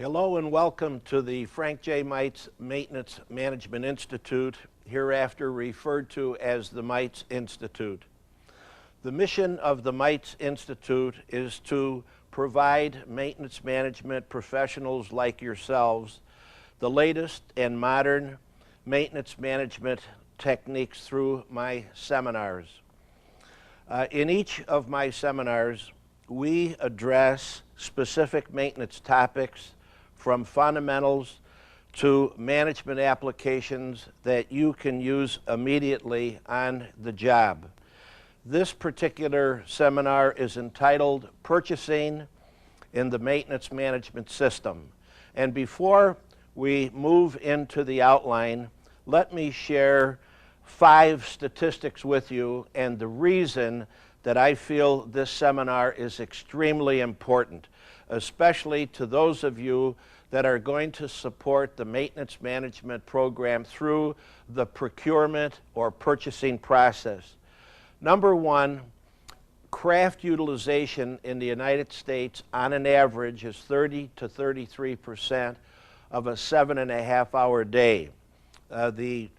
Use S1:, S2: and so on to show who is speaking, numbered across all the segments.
S1: Hello and welcome to the Frank J. Meitz Maintenance Management Institute, hereafter referred to as the Meitz Institute. The mission of the Meitz Institute is to provide maintenance management professionals like yourselves the latest and modern maintenance management techniques through my seminars. In each of my seminars, we address specific maintenance topics from fundamentals to management applications that you can use immediately on the job. This particular seminar is entitled Purchasing in the Maintenance Management System. And before we move into the outline, let me share 5 statistics with you and the reason that I feel this seminar is extremely important, especially to those of you that are going to support the maintenance management program through the procurement or purchasing process. Number 1, craft utilization in the United States on an average is 30 to 33% of a 7.5-hour day. The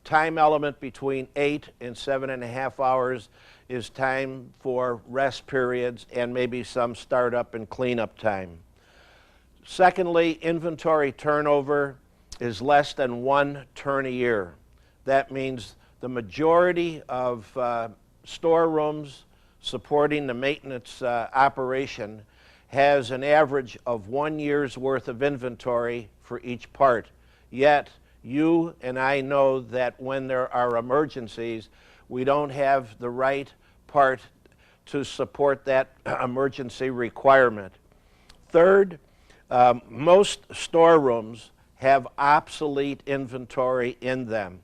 S1: time element between 8 and 7.5 hours is time for rest periods and maybe some startup and cleanup time. Secondly, inventory turnover is less than 1 turn a year. That means the majority of storerooms supporting the maintenance operation has an average of 1 year's worth of inventory for each part. Yet, you and I know that when there are emergencies, we don't have the right part to support that emergency requirement. Third, most storerooms have obsolete inventory in them.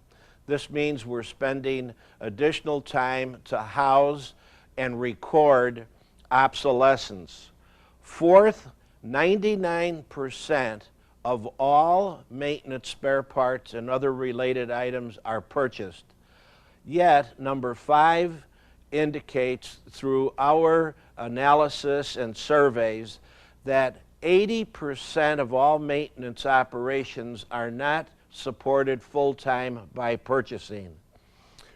S1: This means we're spending additional time to house and record obsolescence. Fourth, 99% of all maintenance spare parts and other related items are purchased. Yet, number 5 indicates through our analysis and surveys that 80% of all maintenance operations are not supported full-time by purchasing.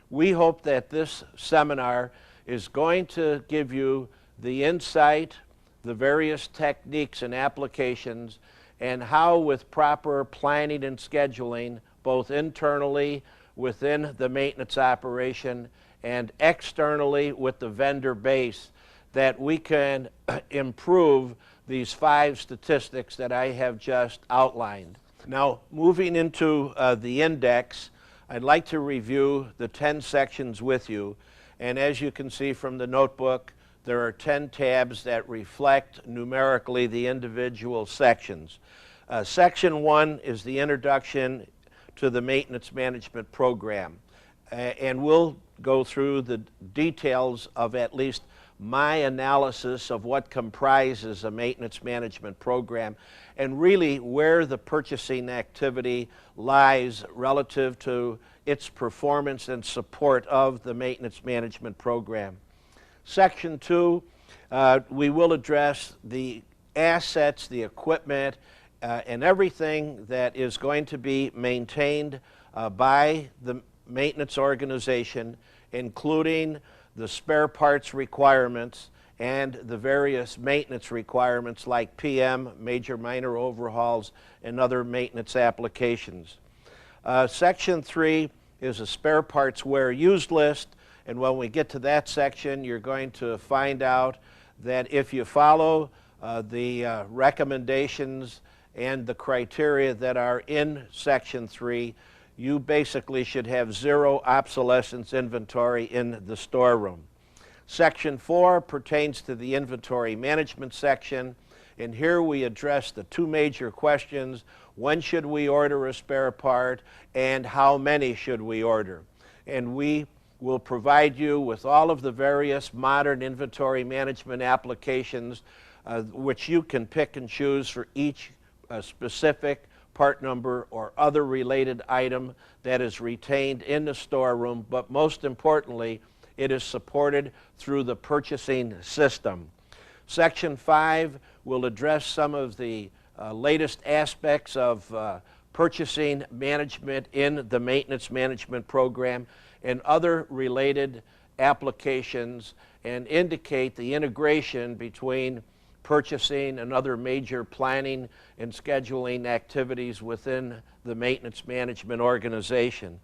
S1: We hope that this seminar is going to give you the insight, the various techniques and applications, and how with proper planning and scheduling, both internally within the maintenance operation and externally with the vendor base, that we can improve these 5 statistics that I have just outlined. Now, moving into the index, I'd like to review the 10 sections with you. And as you can see from the notebook, there are 10 tabs that reflect numerically the individual sections. Section 1 is the introduction to the maintenance management program. And we'll go through the details of at least my analysis of what comprises a maintenance management program and really where the purchasing activity lies relative to its performance and support of the maintenance management program. Section 2, we will address the assets, the equipment, and everything that is going to be maintained by the maintenance organization, including the spare parts requirements and the various maintenance requirements like PM, major minor overhauls, and other maintenance applications. Section 3 is a spare parts wear used list, and when we get to that section, you're going to find out that if you follow the recommendations and the criteria that are in Section 3, you basically should have 0 obsolescence inventory in the storeroom. Section 4 pertains to the inventory management section, and here we address the 2 major questions: when should we order a spare part and how many should we order? And we will provide you with all of the various modern inventory management applications which you can pick and choose for each specific part number or other related item that is retained in the storeroom, but most importantly, it is supported through the purchasing system. Section 5 will address some of the latest aspects of purchasing management in the maintenance management program and other related applications, and indicate the integration between purchasing and other major planning and scheduling activities within the maintenance management organization.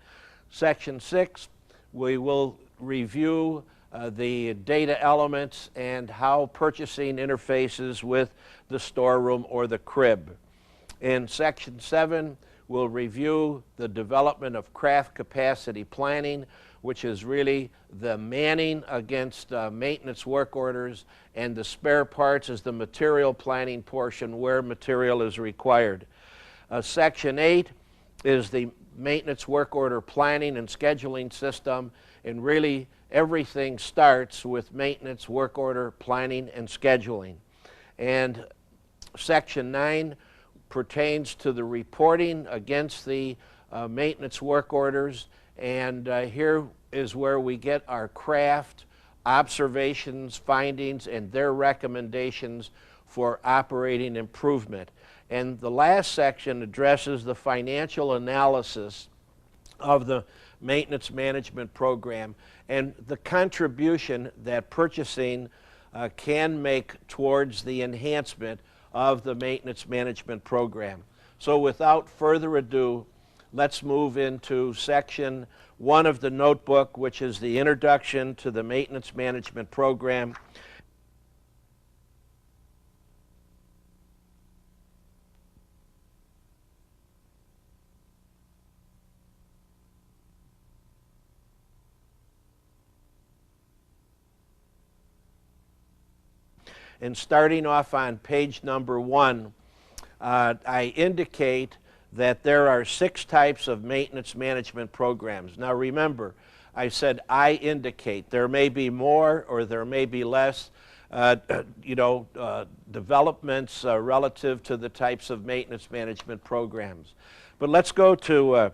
S1: Section 6, we will review the data elements and how purchasing interfaces with the storeroom or the crib. In Section 7, we'll review the development of craft capacity planning, which is really the manning against maintenance work orders, and the spare parts is the material planning portion where material is required. Section 8 is the maintenance work order planning and scheduling system, and really everything starts with maintenance work order planning and scheduling. And Section 9 pertains to the reporting against the maintenance work orders, and here is where we get our craft observations, findings, and their recommendations for operating improvement. And the last section addresses the financial analysis of the maintenance management program and the contribution that purchasing can make towards the enhancement of the maintenance management program. So without further ado, let's move into Section 1 of the notebook, which is the introduction to the maintenance management program. And starting off on page number 1, I indicate that there are 6 types of maintenance management programs. Now remember, I said I indicate. There may be more or there may be less, developments relative to the types of maintenance management programs. But let's go to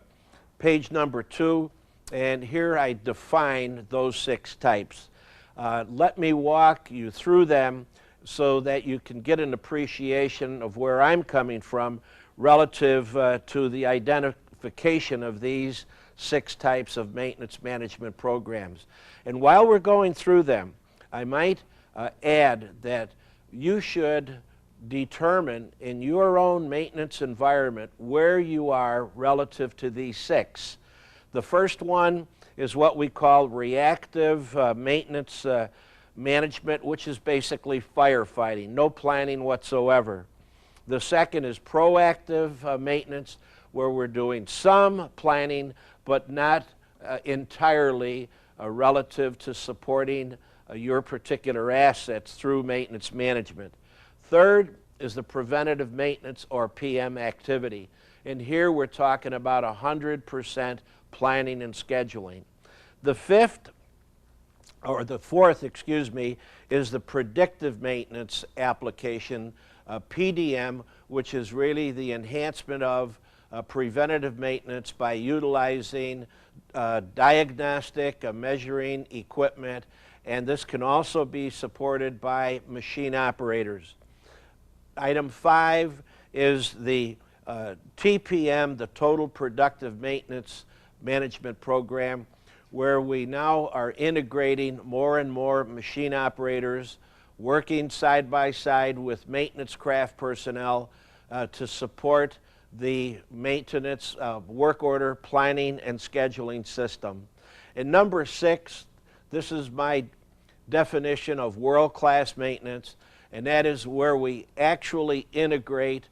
S1: page number 2, and here I define those 6 types. Let me walk you through them so that you can get an appreciation of where I'm coming from relative to the identification of these 6 types of maintenance management programs. And while we're going through them, I might add that you should determine in your own maintenance environment where you are relative to these 6. The first one is what we call reactive maintenance management, which is basically firefighting, no planning whatsoever. The second is proactive maintenance, where we're doing some planning, but not entirely relative to supporting your particular assets through maintenance management. Third is the preventative maintenance or PM activity. And here we're talking about 100% planning and scheduling. The fourth, is the predictive maintenance application, PDM, which is really the enhancement of preventative maintenance by utilizing diagnostic measuring equipment, and this can also be supported by machine operators. Item 5 is the TPM, the Total Productive Maintenance Management Program, where we now are integrating more and more machine operators working side by side with maintenance craft personnel to support the maintenance work order planning and scheduling system. And number 6, this is my definition of world-class maintenance, and that is where we actually integrate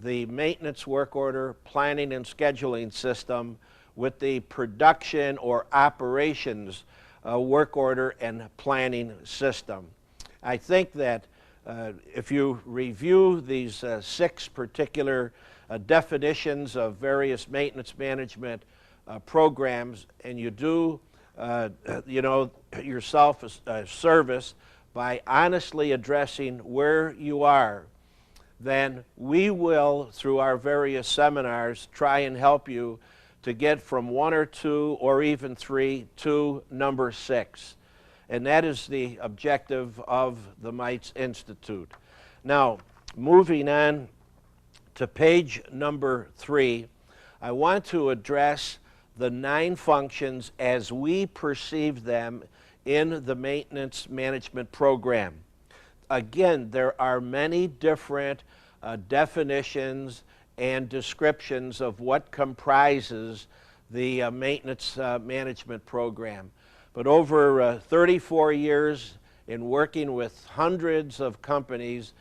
S1: the maintenance work order planning and scheduling system with the production or operations work order and planning system. I think that if you review these 6 particular definitions of various maintenance management programs, and you do yourself a service by honestly addressing where you are, then we will, through our various seminars, try and help you to get from 1 or 2 or even 3 to number 6. And that is the objective of the Meitz Institute. Now, moving on to page number 3, I want to address the 9 functions as we perceive them in the maintenance management program. Again, there are many different definitions and descriptions of what comprises the maintenance management program. But over 34 years in working with hundreds of companies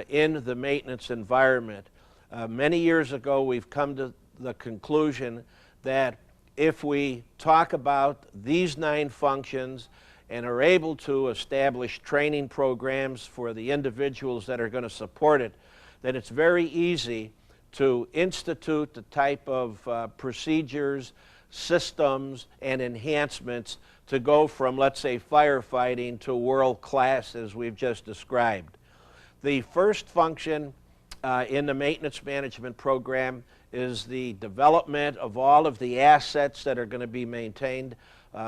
S1: in the maintenance environment, many years ago we've come to the conclusion that if we talk about these 9 functions and are able to establish training programs for the individuals that are going to support it, then it's very easy to institute the type of procedures, systems, and enhancements to go from, let's say, firefighting to world class as we've just described. The first function in the maintenance management program is the development of all of the assets that are going to be maintained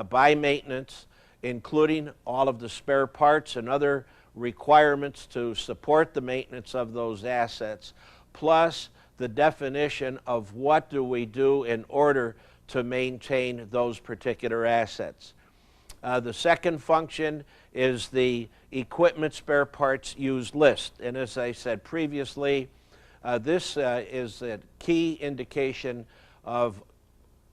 S1: by maintenance, including all of the spare parts and other requirements to support the maintenance of those assets, plus the definition of what do we do in order to maintain those particular assets. The second function is the equipment spare parts used list. And as I said previously, this is a key indication of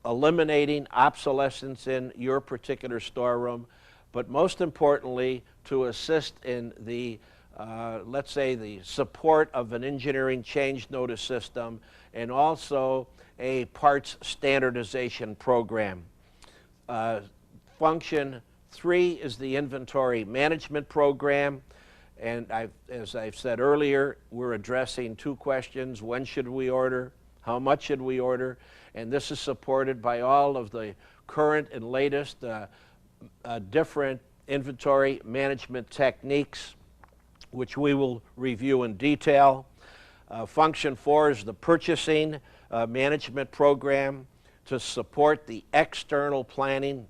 S1: eliminating obsolescence in your particular storeroom, but most importantly, to assist in the, let's say, the support of an engineering change notice system and also a parts standardization program. Function 3 is the inventory management program. And as I've said earlier, we're addressing 2 questions. When should we order? How much should we order? And this is supported by all of the current and latest different inventory management techniques, which we will review in detail. Function 4 is the purchasing management program to support the external planning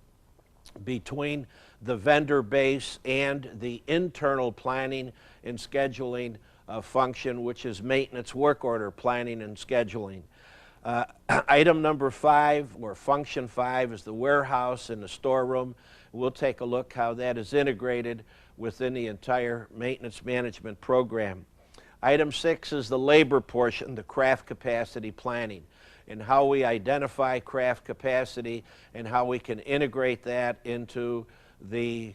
S1: between the vendor base and the internal planning and scheduling function, which is maintenance work order planning and scheduling. Item number 5, or function 5, is the warehouse and the storeroom. We'll take a look how that is integrated within the entire maintenance management program. Item 6 is the labor portion, the craft capacity planning, and how we identify craft capacity and how we can integrate that into the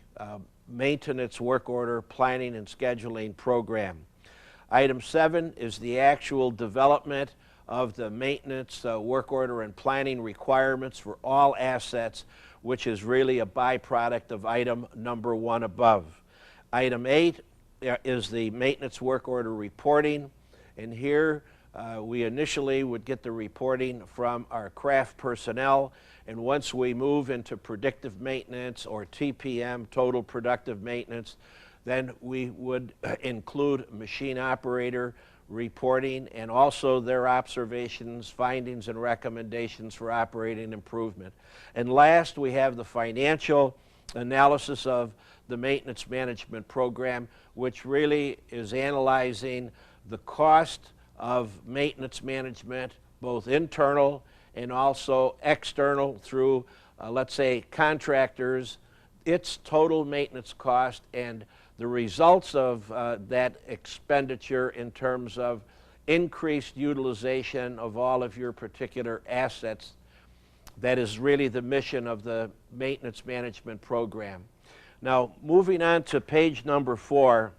S1: maintenance work order planning and scheduling program. Item 7 is the actual development of the maintenance work order and planning requirements for all assets, which is really a byproduct of item number 1 above. Item 8 is the maintenance work order reporting, and here we initially would get the reporting from our craft personnel, and once we move into predictive maintenance or TPM, total productive maintenance, then we would include machine operator reporting and also their observations, findings, and recommendations for operating improvement. And last, we have the financial analysis of the maintenance management program, which really is analyzing the cost of maintenance management, both internal and also external through, let's say, contractors, its total maintenance cost, and the results of that expenditure in terms of increased utilization of all of your particular assets. That is really the mission of the maintenance management program. Now, moving on to page number 4,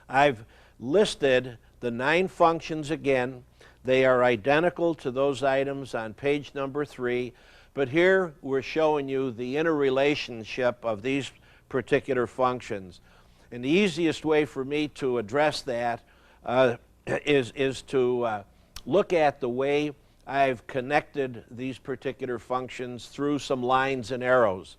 S1: I've listed the 9 functions again. They are identical to those items on page number 3, but here we're showing you the interrelationship of these particular functions. And the easiest way for me to address that is to look at the way I've connected these particular functions through some lines and arrows.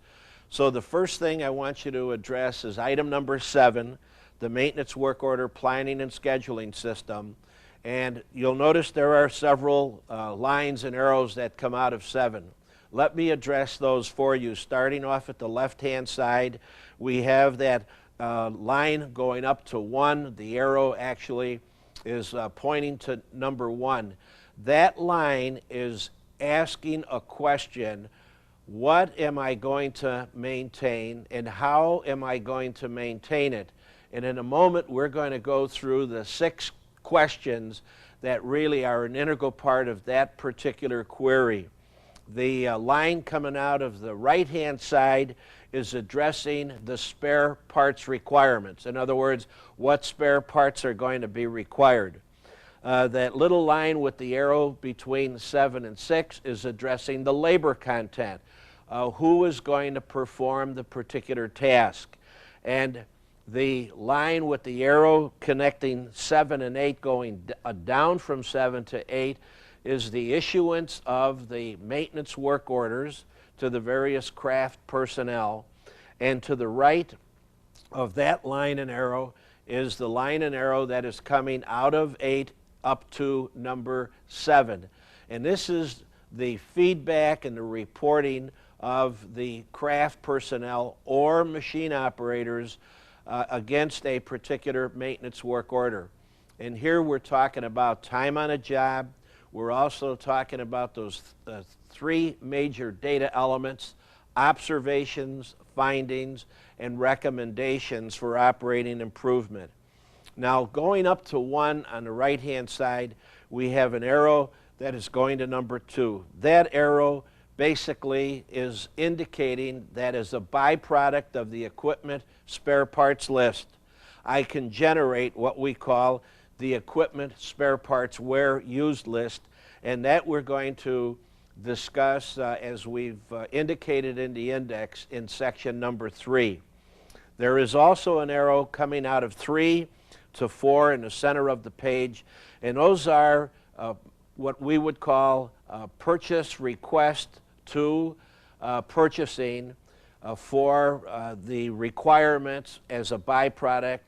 S1: So the first thing I want you to address is item number 7, the maintenance work order planning and scheduling system. And you'll notice there are several lines and arrows that come out of 7. Let me address those for you. Starting off at the left-hand side, we have that line going up to 1. The arrow actually is pointing to number 1. That line is asking a question: what am I going to maintain and how am I going to maintain it? And in a moment we're going to go through the 6 questions that really are an integral part of that particular query. The line coming out of the right-hand side is addressing the spare parts requirements. In other words, what spare parts are going to be required. That little line with the arrow between 7 and 6 is addressing the labor content. Who is going to perform the particular task. And the line with the arrow connecting 7 and 8 going down from 7 to 8 is the issuance of the maintenance work orders to the various craft personnel. And to the right of that line and arrow is the line and arrow that is coming out of 8 up to number 7. And this is the feedback and the reporting of the craft personnel or machine operators against a particular maintenance work order. And here we're talking about time on a job. We're also talking about those 3 major data elements: observations, findings, and recommendations for operating improvement. Now, going up to 1 on the right-hand side, we have an arrow that is going to number 2. That arrow basically is indicating that as a byproduct of the equipment spare parts list, I can generate what we call the equipment spare parts where used list, and that we're going to discuss as we've indicated in the index in section number 3. There is also an arrow coming out of 3 to 4 in the center of the page, and those are what we would call purchase request to purchasing for the requirements as a byproduct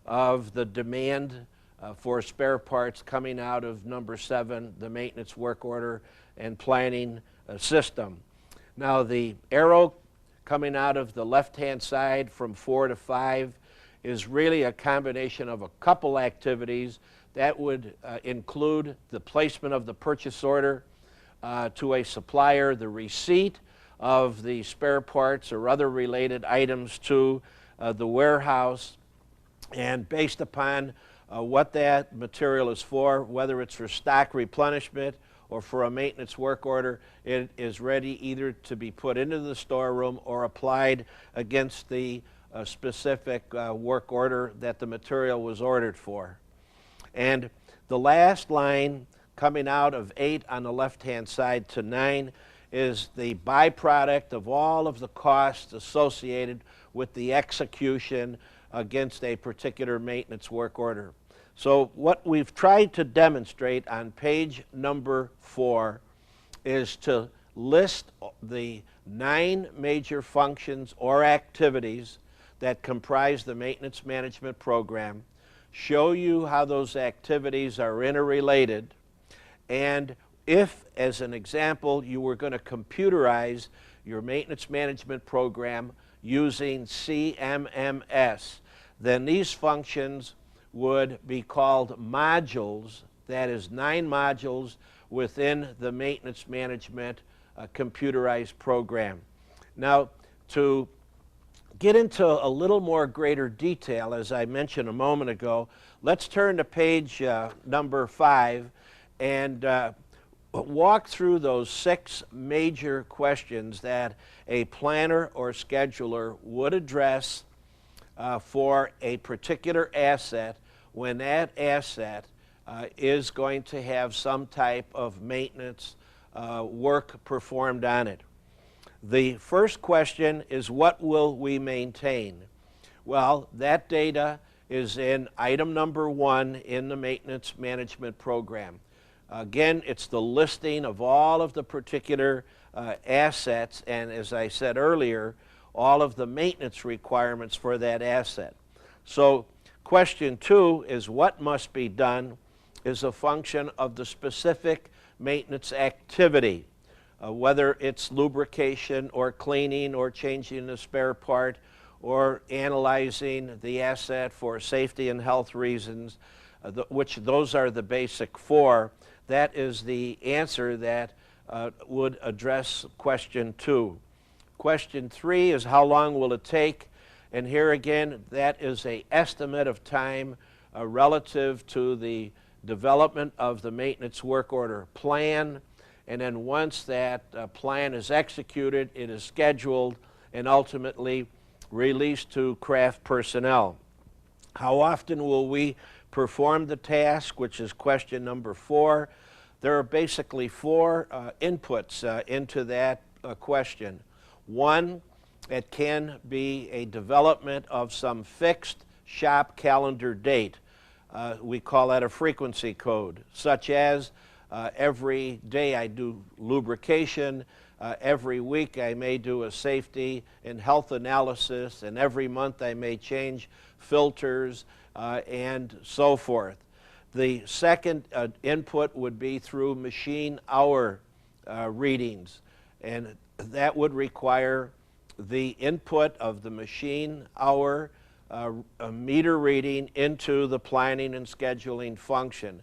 S1: of the demand for spare parts coming out of number 7, the maintenance work order and planning system. Now, the arrow coming out of the left-hand side from 4 to 5 is really a combination of a couple activities that would include the placement of the purchase order to a supplier, the receipt of the spare parts or other related items to the warehouse, and based upon what that material is for, whether it's for stock replenishment or for a maintenance work order, it is ready either to be put into the storeroom or applied against the specific work order that the material was ordered for. And the last line coming out of 8 on the left-hand side to 9 is the byproduct of all of the costs associated with the execution against a particular maintenance work order. So what we've tried to demonstrate on page number 4 is to list the 9 major functions or activities that comprise the maintenance management program, show you how those activities are interrelated, and if, as an example, you were going to computerize your maintenance management program using CMMS, then these functions would be called modules, that is 9 modules within the maintenance management computerized program. Now, to get into a little more greater detail, as I mentioned a moment ago, let's turn to page number 5 and walk through those 6 major questions that a planner or scheduler would address for a particular asset when that asset is going to have some type of maintenance work performed on it. The first question is, what will we maintain? Well, that data is in item number 1 in the maintenance management program. Again, it's the listing of all of the particular assets, and as I said earlier, all of the maintenance requirements for that asset. So question 2 is, what must be done, is a function of the specific maintenance activity, whether it's lubrication or cleaning or changing the spare part or analyzing the asset for safety and health reasons. which those are the basic four. That is the answer that would address question 2. Question 3 is how long will it take? And here again, that is an estimate of time relative to the development of the maintenance work order plan. And then once that plan is executed, it is scheduled and ultimately released to craft personnel. How often will we perform the task, which is question number 4? There are basically 4 inputs into that question. 1, it can be a development of some fixed shop calendar date. We call that a frequency code, such as every day I do lubrication, every week I may do a safety and health analysis, and every month I may change filters and so forth. The second input would be through machine hour readings, and that would require the input of the machine hour meter reading into the planning and scheduling function.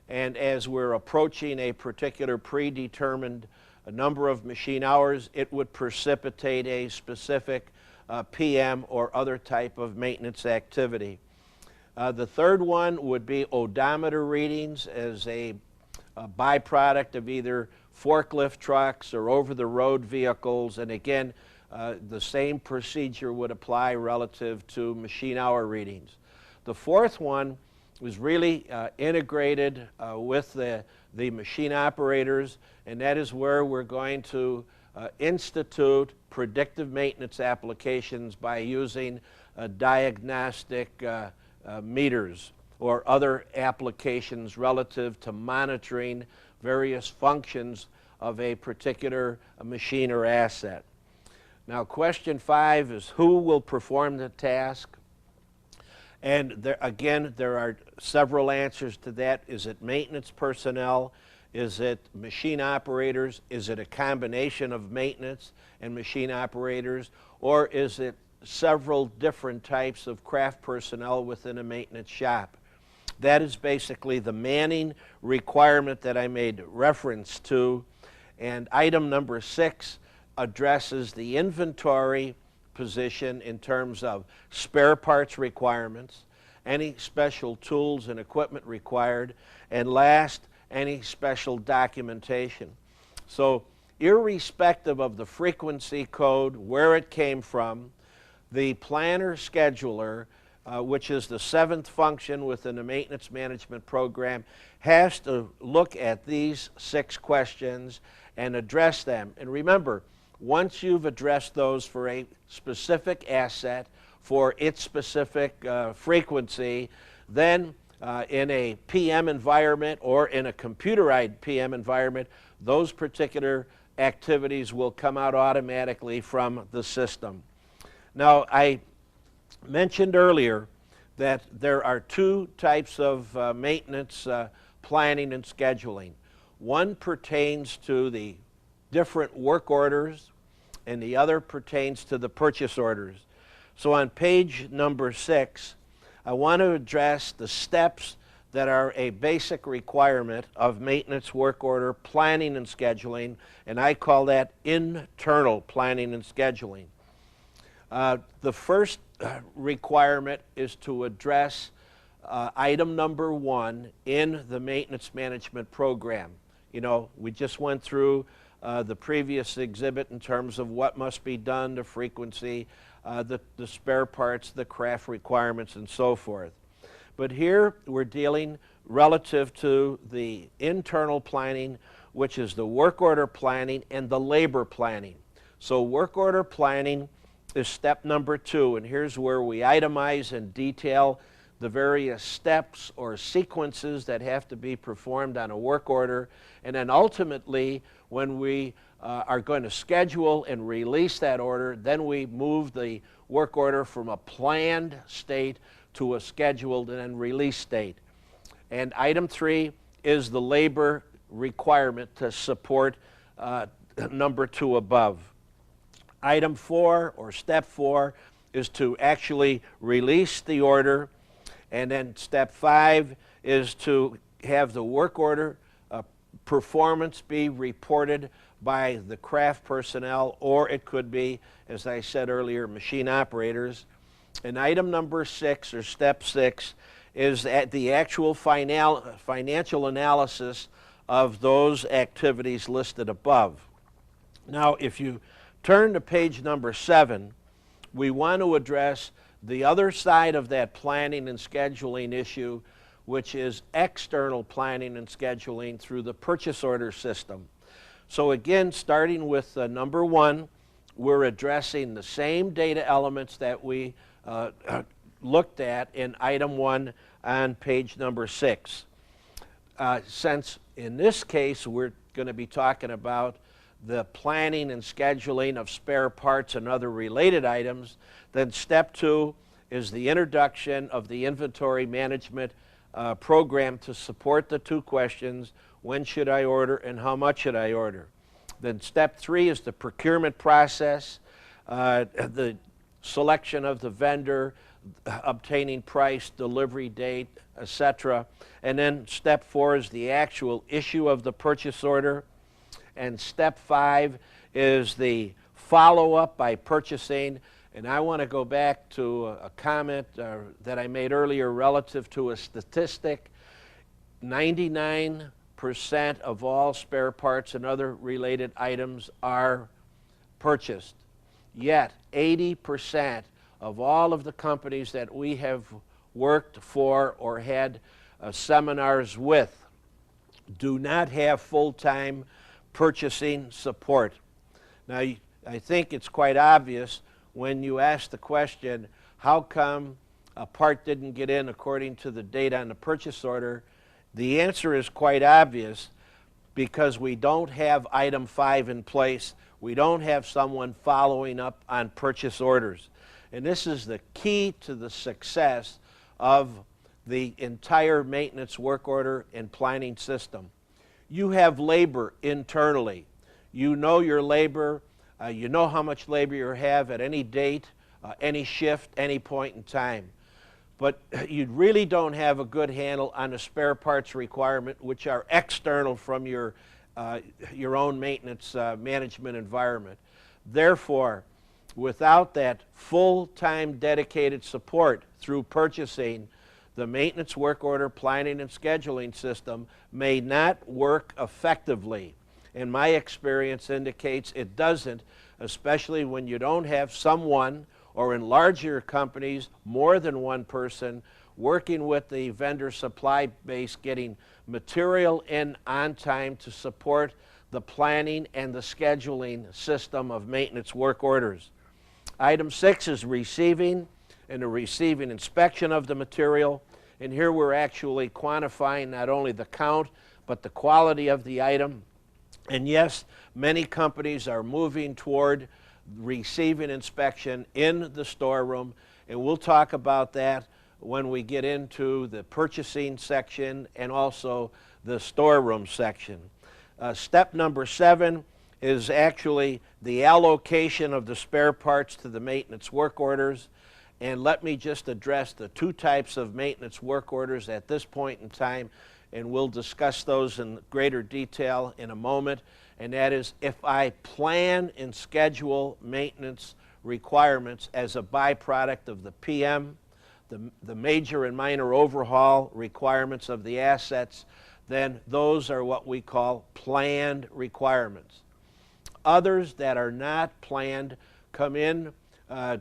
S1: And as we're approaching a particular predetermined number of machine hours, it would precipitate a specific PM or other type of maintenance activity. The third one would be odometer readings as a byproduct of either forklift trucks or over-the-road vehicles, and again, the same procedure would apply relative to machine hour readings. The fourth one was really integrated with the machine operators, and that is where we're going to institute predictive maintenance applications by using diagnostic meters or other applications relative to monitoring various functions of a particular machine or asset. Now, question 5 is who will perform the task? And there are several answers to that. Is it maintenance personnel? Is it machine operators? Is it a combination of maintenance and machine operators? Or is it several different types of craft personnel within a maintenance shop? That is basically the manning requirement that I made reference to. And item number 6 addresses the inventory position in terms of spare parts requirements, any special tools and equipment required, and last, any special documentation. So irrespective of the frequency code, where it came from, the planner scheduler, which is the 7th function within the maintenance management program, has to look at these 6 questions and address them. And remember, once you've addressed those for a specific asset, for its specific frequency, then in a PM environment or in a computerized PM environment, those particular activities will come out automatically from the system. Now, I mentioned earlier that there are 2 types of maintenance planning and scheduling. One pertains to the different work orders, and the other pertains to the purchase orders. So on page number 6, I want to address the steps that are a basic requirement of maintenance work order planning and scheduling, and I call that internal planning and scheduling. The first requirement is to address item number 1 in the maintenance management program. You know, we just went through the previous exhibit in terms of what must be done, the frequency, the spare parts, the craft requirements, and so forth. But here we're dealing relative to the internal planning, which is the work order planning and the labor planning. So work order planning is step number 2, and here's where we itemize and detail the various steps or sequences that have to be performed on a work order, and then ultimately when we are going to schedule and release that order, then we move the work order from a planned state to a scheduled and then released state. And item 3 is the labor requirement to support number 2 above. Item 4, or step 4, is to actually release the order, and then step 5 is to have the work order performance be reported by the craft personnel, or it could be, as I said earlier, machine operators. And item number 6, or step 6, is at the actual financial analysis of those activities listed above. Now, if you turn to page number 7, we want to address the other side of that planning and scheduling issue, which is external planning and scheduling through the purchase order system. So again, starting with number 1, we're addressing the same data elements that we looked at in item 1 on page number 6. Since in this case we're going to be talking about the planning and scheduling of spare parts and other related items, then step 2 is the introduction of the inventory management program to support the 2 questions: when should I order and how much should I order? Then step 3 is the procurement process, the selection of the vendor, obtaining price, delivery date, etc. And then step 4 is the actual issue of the purchase order. And step 5 is the follow-up by purchasing. And I want to go back to a comment that I made earlier relative to a statistic. 99% of all spare parts and other related items are purchased. Yet 80% of all of the companies that we have worked for or had seminars with do not have full-time purchasing support. Now, I think it's quite obvious when you ask the question, how come a part didn't get in according to the date on the purchase order? The answer is quite obvious, because we don't have item 5 in place. We don't have someone following up on purchase orders. And this is the key to the success of the entire maintenance work order and planning system. You have labor internally. You know your labor. You know how much labor you have at any date, any shift, any point in time. But you really don't have a good handle on the spare parts requirement, which are external from your own maintenance management environment. Therefore, without that full-time dedicated support through purchasing, the maintenance work order planning and scheduling system may not work effectively. And my experience indicates it doesn't, especially when you don't have someone, or in larger companies, more than one person working with the vendor supply base, getting material in on time to support the planning and the scheduling system of maintenance work orders. Item 6 is receiving and the receiving inspection of the material. And here we're actually quantifying not only the count, but the quality of the item. And yes, many companies are moving toward receiving inspection in the storeroom, and we'll talk about that when we get into the purchasing section and also the storeroom section. Step number 7 is actually the allocation of the spare parts to the maintenance work orders. And let me just address the 2 types of maintenance work orders at this point in time, and we'll discuss those in greater detail in a moment. And that is, if I plan and schedule maintenance requirements as a byproduct of the PM, the major and minor overhaul requirements of the assets, then those are what we call planned requirements. Others that are not planned come in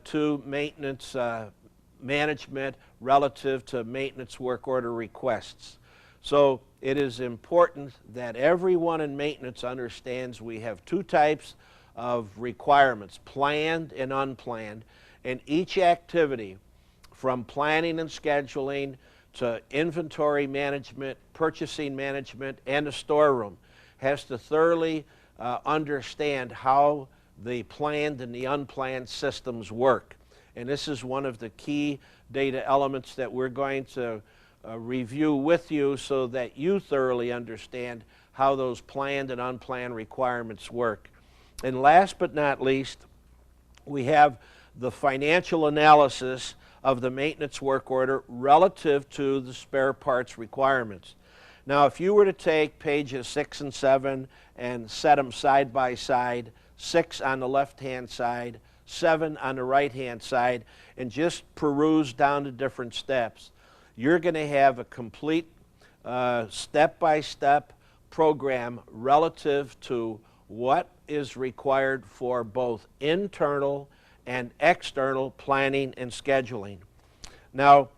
S1: to maintenance management relative to maintenance work order requests. So it is important that everyone in maintenance understands we have 2 types of requirements, planned and unplanned, and each activity, from planning and scheduling to inventory management, purchasing management, and the storeroom, has to thoroughly understand how the planned and the unplanned systems work. And this is one of the key data elements that we're going to review with you, so that you thoroughly understand how those planned and unplanned requirements work. And last but not least, we have the financial analysis of the maintenance work order relative to the spare parts requirements. Now, if you were to take pages 6 and 7 and set them side by side, 6 on the left-hand side, 7 on the right-hand side, and just peruse down the different steps, you're going to have a complete step-by-step program relative to what is required for both internal and external planning and scheduling. Now,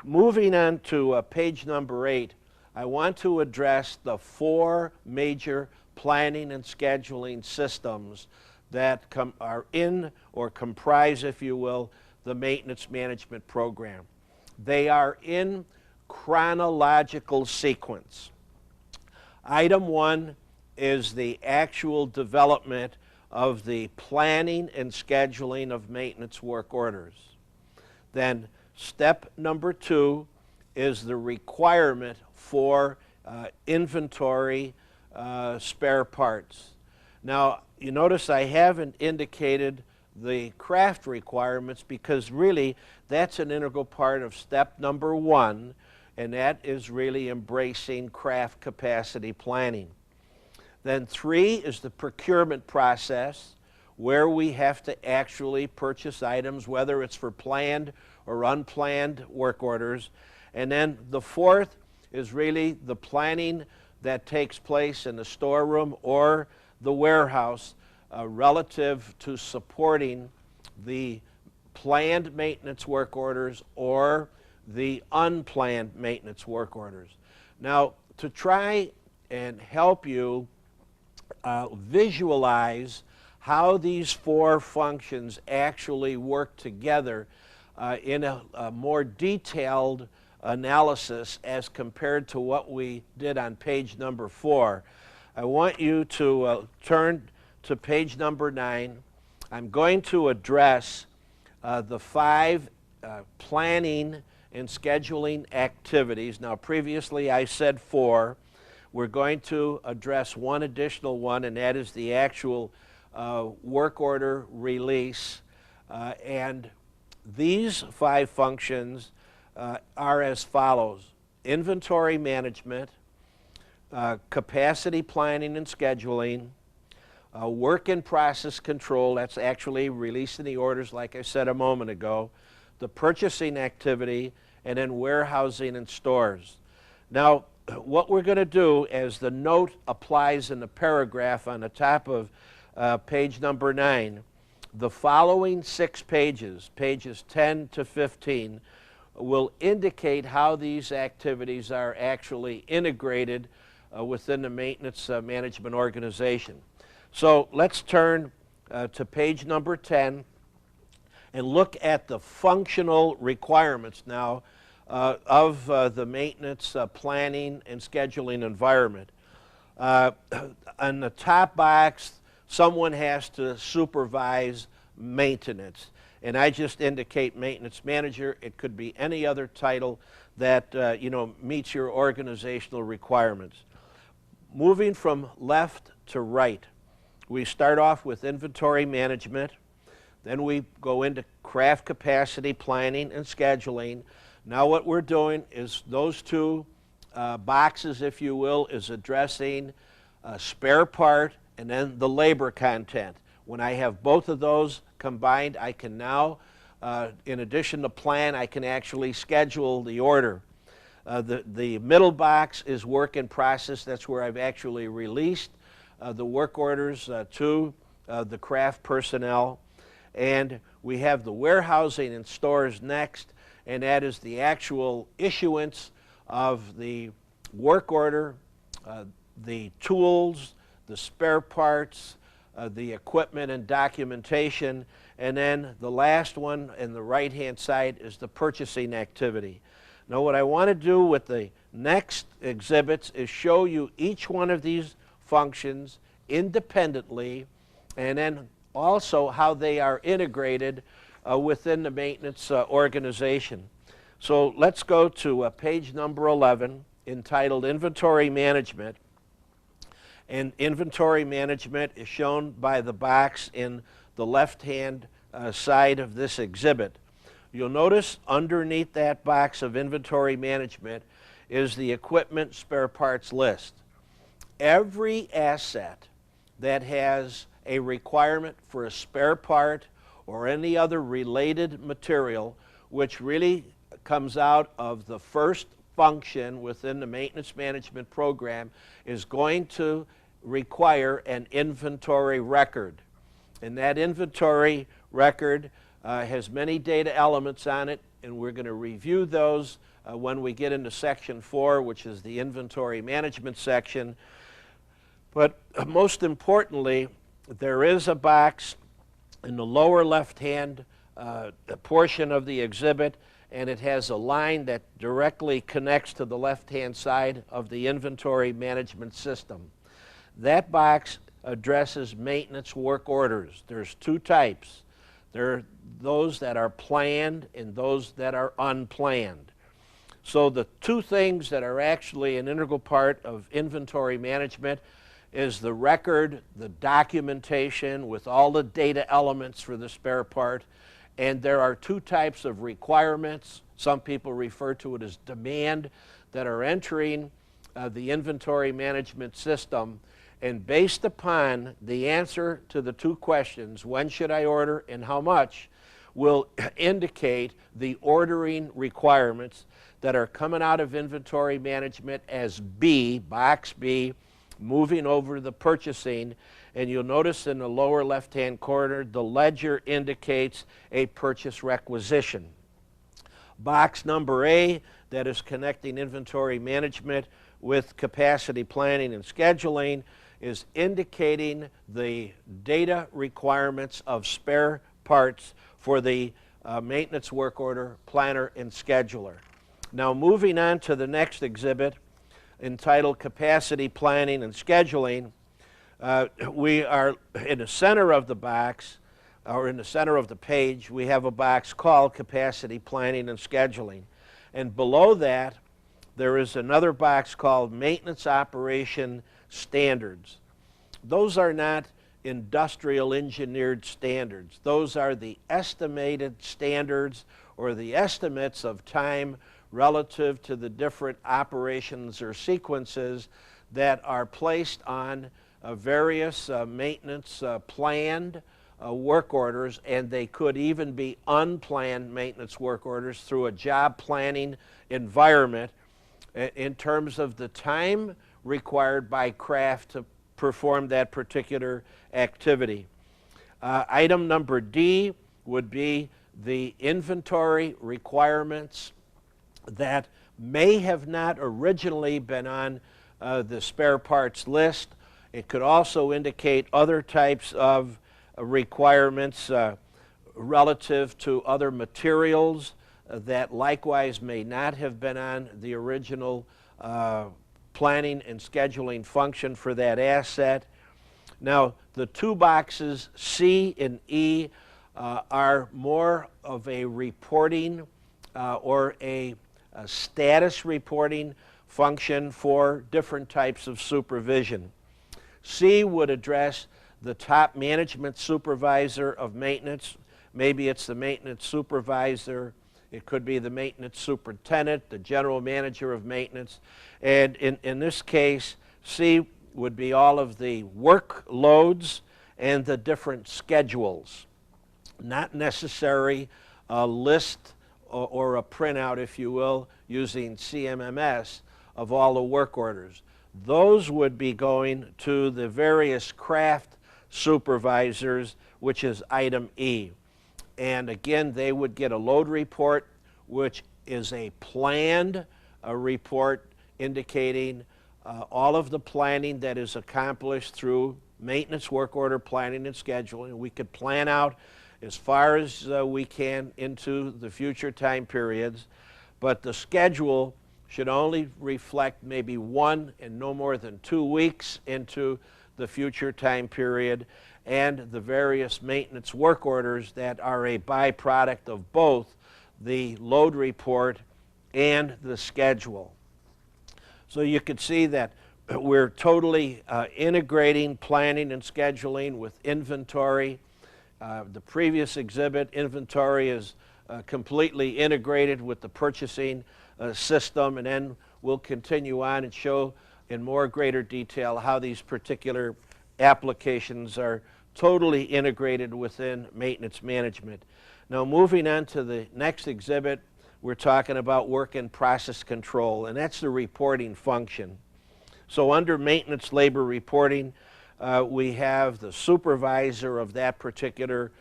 S1: moving on to page number 8, I want to address the 4 major planning and scheduling systems that are in or comprise, if you will, the maintenance management program. They are in chronological sequence. Item 1 is the actual development of the planning and scheduling of maintenance work orders. Then step number 2 is the requirement for inventory spare parts. Now, you notice I haven't indicated the craft requirements because really that's an integral part of step number 1, and that is really embracing craft capacity planning. Then 3 is the procurement process, where we have to actually purchase items, whether it's for planned or unplanned work orders. And then the 4th is really the planning that takes place in the storeroom or the warehouse relative to supporting the planned maintenance work orders or the unplanned maintenance work orders. Now, to try and help you visualize how these 4 functions actually work together in a more detailed analysis as compared to what we did on page number 4, I want you to turn to page number 9. I'm going to address the 5 planning and scheduling activities. Now, previously I said 4. We're going to address one additional one, and that is the actual work order release. And these 5 functions are as follows: inventory management, capacity planning and scheduling, work in process control, that's actually releasing the orders like I said a moment ago, the purchasing activity, and then warehousing and stores. Now, what we're going to do, as the note applies in the paragraph on the top of page number 9, the following 6 pages, pages 10 to 15, will indicate how these activities are actually integrated within the maintenance management organization. So let's turn to page number 10 and look at the functional requirements now of the maintenance planning and scheduling environment. On the top box, someone has to supervise maintenance, and I just indicate maintenance manager. It could be any other title that meets your organizational requirements. Moving from left to right, we start off with inventory management, then we go into craft capacity planning and scheduling. Now what we're doing is those 2 boxes, if you will, is addressing spare part and then the labor content. When I have both of those combined, I can now, in addition to plan, I can actually schedule the order. The middle box is work in process. That's where I've actually released the work orders to the craft personnel. And we have the warehousing and stores next, and that is the actual issuance of the work order, the tools, the spare parts, the equipment and documentation, and then the last one in the right-hand side is the purchasing activity. Now what I want to do with the next exhibits is show you each one of these functions independently, and then also how they are integrated within the maintenance organization. So let's go to page number 11, entitled Inventory Management. And inventory management is shown by the box in the left-hand side of this exhibit. You'll notice underneath that box of inventory management is the equipment spare parts list. Every asset that has a requirement for a spare part or any other related material, which really comes out of the first function within the maintenance management program, is going to require an inventory record. And that inventory record has many data elements on it, and we're going to review those when we get into section 4, which is the inventory management section. But most importantly, there is a box in the lower left-hand portion of the exhibit, and it has a line that directly connects to the left-hand side of the inventory management system. That box addresses maintenance work orders. There's two types. There are those that are planned and those that are unplanned. So the two things that are actually an integral part of inventory management is the record, the documentation with all the data elements for the spare part, and there are two types of requirements. Some people refer to it as demand, that are entering the inventory management system, and based upon the answer to the two questions, when should I order and how much, will indicate the ordering requirements that are coming out of inventory management as B, box B, moving over the purchasing. And you'll notice in the lower left-hand corner, the ledger indicates a purchase requisition. Box number A, that is connecting inventory management with capacity planning and scheduling, is indicating the data requirements of spare parts for the maintenance work order planner and scheduler. Now moving on to the next exhibit, entitled Capacity Planning and Scheduling, we are in the center of the box, or in the center of the page, we have a box called Capacity Planning and Scheduling. And below that, there is another box called Maintenance Operation Standards. Those are not industrial engineered standards. Those are the estimated standards or the estimates of time relative to the different operations or sequences that are placed on various maintenance planned work orders, and they could even be unplanned maintenance work orders through a job planning environment in terms of the time required by craft to perform that particular activity. Item number D would be the inventory requirements that may have not originally been on the spare parts list. It could also indicate other types of requirements relative to other materials that likewise may not have been on the original planning and scheduling function for that asset. Now, the two boxes C and E are more of a reporting or a status reporting function for different types of supervision. C would address the top management supervisor of maintenance. Maybe it's the maintenance supervisor. It could be the maintenance superintendent, the general manager of maintenance. And in this case, C would be all of the workloads and the different schedules. Not necessarily a list or a printout, if you will, using CMMS of all the work orders. Those would be going to the various craft supervisors, which is item E. And again, they would get a load report, which is a planned report indicating all of the planning that is accomplished through maintenance work order planning and scheduling. We could plan out as far as we can into the future time periods, but the schedule should only reflect maybe 1 and no more than 2 weeks into the future time period, and the various maintenance work orders that are a byproduct of both the load report and the schedule. So you could see that we're totally integrating planning and scheduling with inventory. The previous exhibit, inventory, is completely integrated with the purchasing system, and then we'll continue on and show in more greater detail how these particular applications are totally integrated within maintenance management. Now, moving on to the next exhibit, we're talking about work and process control, and that's the reporting function. So under maintenance labor reporting, we have the supervisor of that particular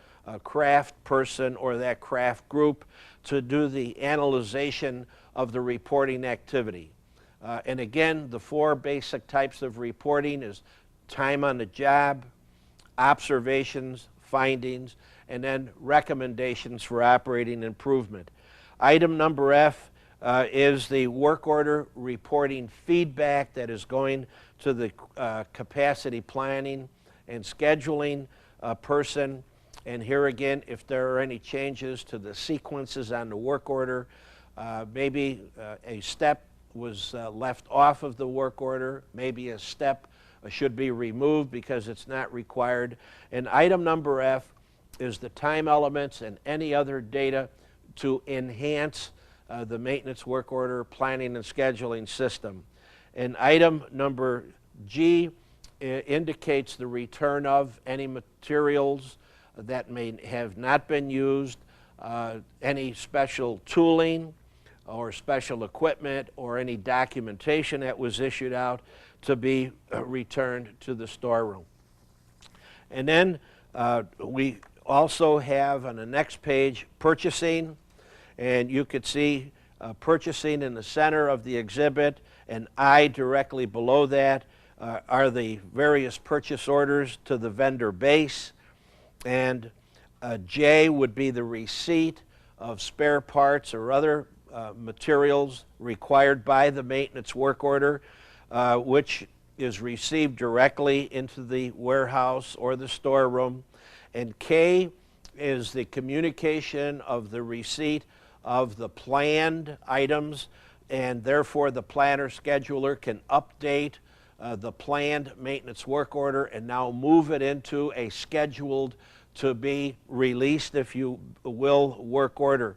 S1: craft person or that craft group to do the analyzation of the reporting activity. And again, the four basic types of reporting is time on the job, observations, findings, and then recommendations for operating improvement. Item number F is the work order reporting feedback that is going to the capacity planning and scheduling person. And here again, if there are any changes to the sequences on the work order, maybe a step was left off of the work order, maybe a step should be removed because it's not required. And item number F is the time elements and any other data to enhance the maintenance work order planning and scheduling system. And item number G indicates the return of any materials that may have not been used, any special tooling or special equipment or any documentation that was issued out to be returned to the storeroom. And then we also have on the next page purchasing, and you could see purchasing in the center of the exhibit, and I directly below that are the various purchase orders to the vendor base, and J would be the receipt of spare parts or other materials required by the maintenance work order, which is received directly into the warehouse or the storeroom. And K is the communication of the receipt of the planned items, and therefore the planner scheduler can update the planned maintenance work order and now move it into a scheduled to be released, if you will, work order.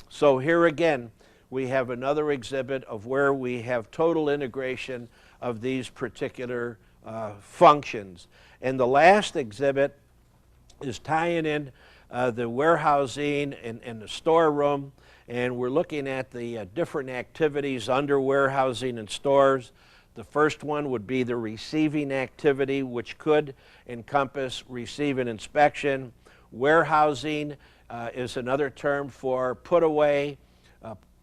S1: So here again, we have another exhibit of where we have total integration of these particular functions. And the last exhibit is tying in the warehousing and the storeroom, and we're looking at the different activities under warehousing and stores. The first one would be the receiving activity, which could encompass receive and inspection. Warehousing is another term for put away,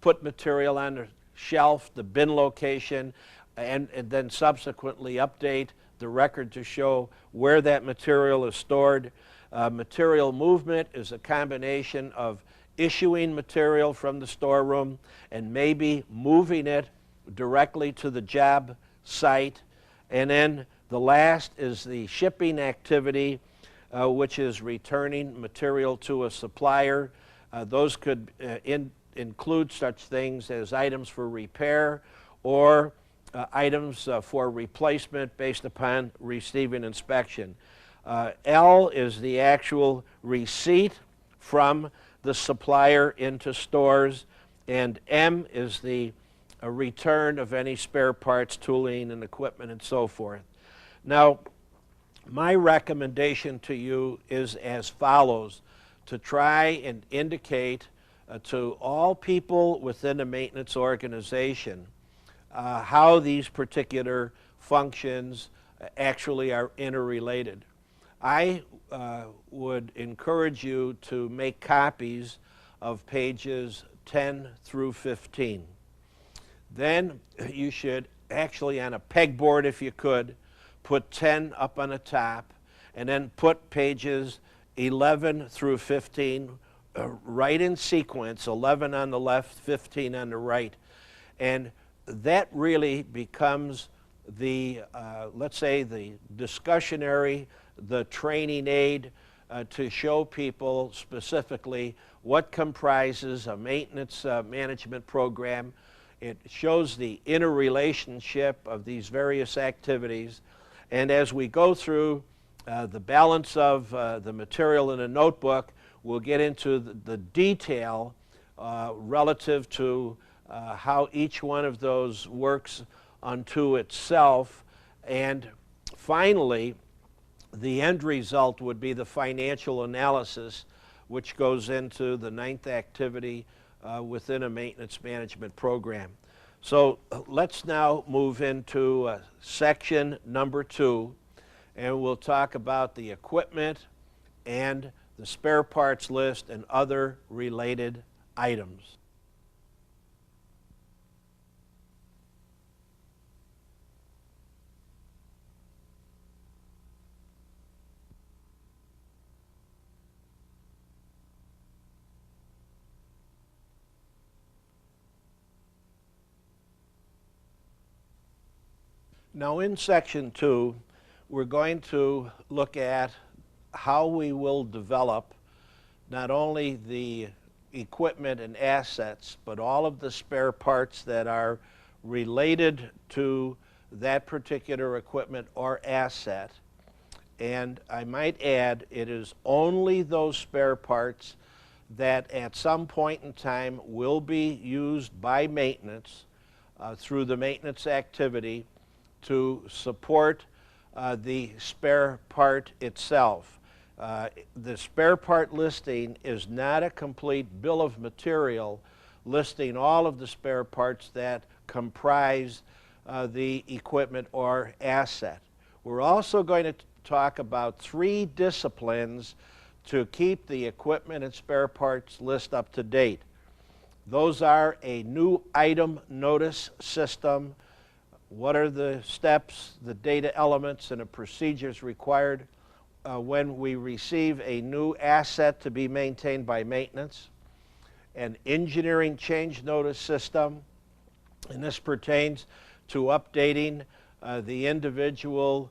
S1: put material on the shelf, the bin location, and then subsequently update the record to show where that material is stored. Material movement is a combination of issuing material from the storeroom and maybe moving it directly to the job site. And then the last is the shipping activity, which is returning material to a supplier. Those could include such things as items for repair or items for replacement based upon receiving inspection. L is the actual receipt from the supplier into stores, and M is the return of any spare parts, tooling, and equipment, and so forth. Now, my recommendation to you is as follows: to try and indicate to all people within the maintenance organization how these particular functions actually are interrelated. I would encourage you to make copies of pages 10 through 15. Then you should actually, on a pegboard if you could, put 10 up on the top, and then put pages 11 through 15 right in sequence, 11 on the left, 15 on the right. And that really becomes the, let's say, the discussionary, the training aid to show people specifically what comprises a maintenance management program. It shows the interrelationship of these various activities. And as we go through the balance of the material in a notebook, we'll get into the detail relative to how each one of those works unto itself. And finally, the end result would be the financial analysis, which goes into the 9th activity within a maintenance management program. So let's now move into section number 2, and we'll talk about the equipment and the spare parts list and other related items. Now in section 2, we're going to look at how we will develop not only the equipment and assets, but all of the spare parts that are related to that particular equipment or asset. And I might add, it is only those spare parts that at some point in time will be used by maintenance through the maintenance activity to support the spare part itself. The spare part listing is not a complete bill of material listing all of the spare parts that comprise the equipment or asset. We're also going to talk about 3 disciplines to keep the equipment and spare parts list up to date. Those are a new item notice system. What are the steps, the data elements, and the procedures required when we receive a new asset to be maintained by maintenance? An engineering change notice system, and this pertains to updating the individual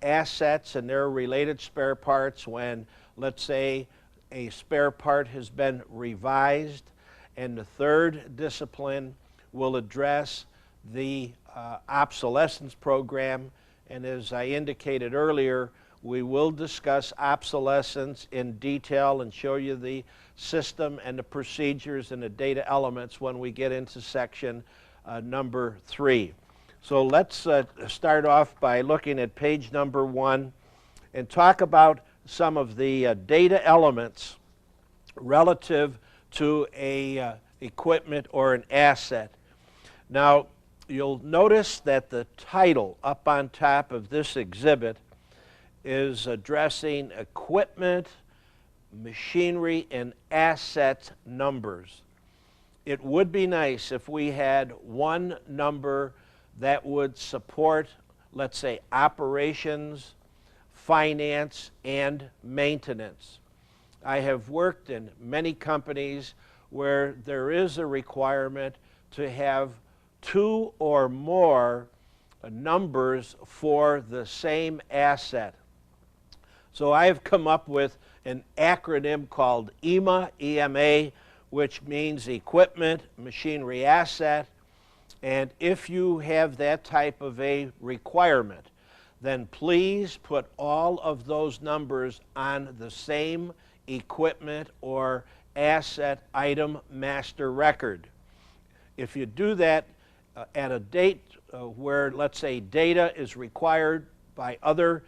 S1: assets and their related spare parts when, let's say, a spare part has been revised. And the 3rd discipline will address the obsolescence program, and as I indicated earlier, we will discuss obsolescence in detail and show you the system and the procedures and the data elements when we get into section number 3. So let's start off by looking at page number 1 and talk about some of the data elements relative to a equipment or an asset. Now, you'll notice that the title up on top of this exhibit is addressing equipment, machinery, and asset numbers. It would be nice if we had one number that would support, let's say, operations, finance, and maintenance. I have worked in many companies where there is a requirement to have 2 or more numbers for the same asset. So I have come up with an acronym called EMA, EMA, which means equipment, machinery, asset. And if you have that type of a requirement, then please put all of those numbers on the same equipment or asset item master record. If you do that at a date where, let's say, data is required by other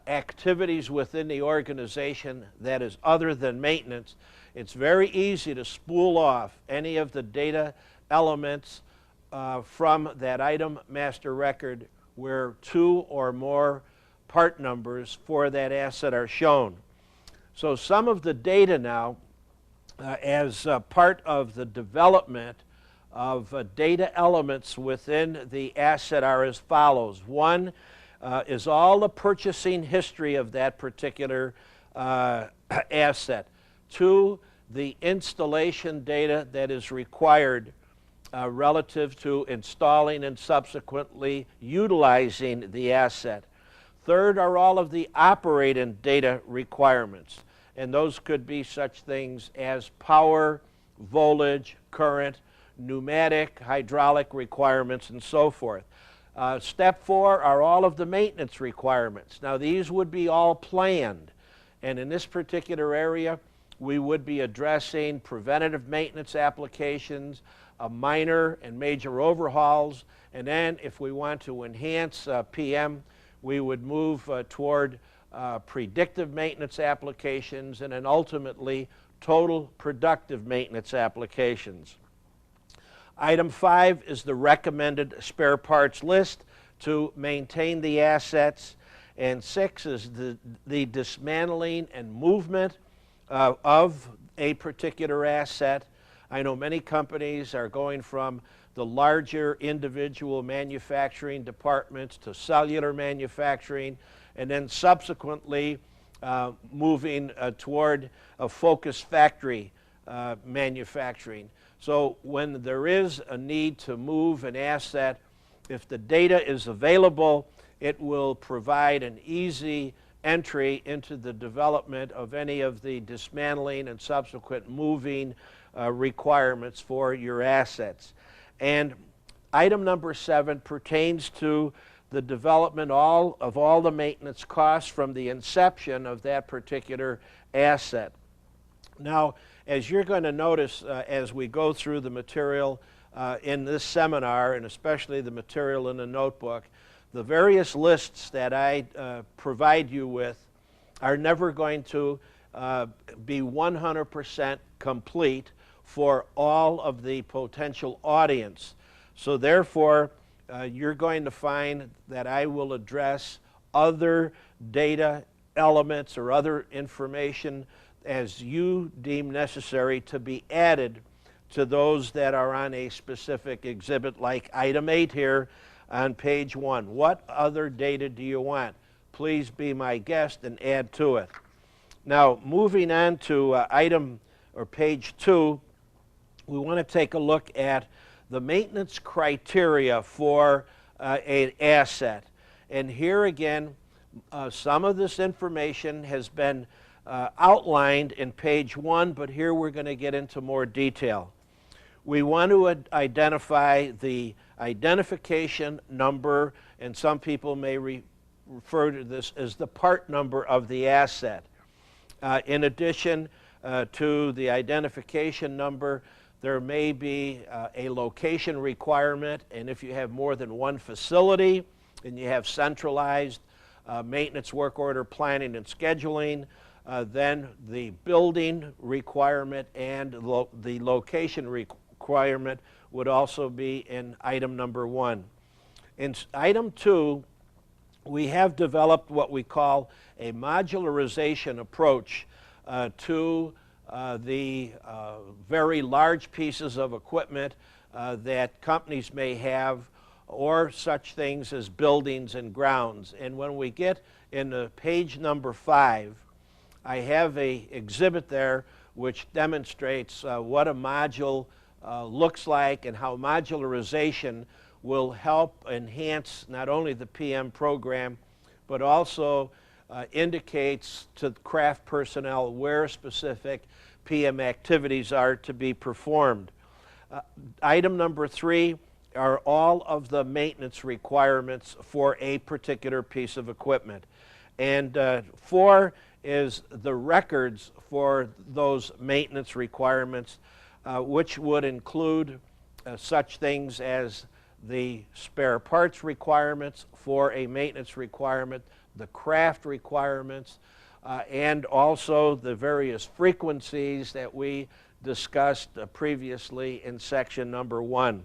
S1: activities within the organization that is other than maintenance, it's very easy to spool off any of the data elements from that item master record where 2 or more part numbers for that asset are shown. So some of the data now, as part of the development of data elements within the asset, are as follows. 1 is all the purchasing history of that particular asset. 2, the installation data that is required relative to installing and subsequently utilizing the asset. 3rd are all of the operating data requirements, and those could be such things as power, voltage, current, pneumatic, hydraulic requirements, and so forth. Step 4 are all of the maintenance requirements. Now these would be all planned, and in this particular area we would be addressing preventative maintenance applications, minor and major overhauls, and then if we want to enhance PM, we would move toward predictive maintenance applications, and then ultimately total productive maintenance applications. Item 5 is the recommended spare parts list to maintain the assets, and 6 is the dismantling and movement of a particular asset. I know many companies are going from the larger individual manufacturing departments to cellular manufacturing, and then subsequently moving toward a focused factory manufacturing. So when there is a need to move an asset, if the data is available, it will provide an easy entry into the development of any of the dismantling and subsequent moving requirements for your assets. And item number 7 pertains to the development of all the maintenance costs from the inception of that particular asset. Now, as you're going to notice as we go through the material in this seminar, and especially the material in the notebook, the various lists that I provide you with are never going to be 100% complete for all of the potential audience. So therefore, you're going to find that I will address other data elements or other information as you deem necessary to be added to those that are on a specific exhibit, like item 8 here on page 1. What other data do you want? Please be my guest and add to it. Now, moving on to item or page 2, we want to take a look at the maintenance criteria for an asset. And here again, some of this information has been outlined in page 1, but here we're going to get into more detail. We want to identify the identification number, and some people may refer to this as the part number of the asset. In addition to the identification number, there may be a location requirement, and if you have more than one facility and you have centralized maintenance work order planning and scheduling, then the building requirement and the location requirement would also be in item number 1. In item 2, we have developed what we call a modularization approach to the very large pieces of equipment that companies may have, or such things as buildings and grounds. And when we get into page number 5, I have an exhibit there which demonstrates what a module looks like and how modularization will help enhance not only the PM program, but also indicates to craft personnel where specific PM activities are to be performed. Item number 3 are all of the maintenance requirements for a particular piece of equipment. And 4 is the records for those maintenance requirements, which would include such things as the spare parts requirements for a maintenance requirement, the craft requirements, and also the various frequencies that we discussed previously in section number 1.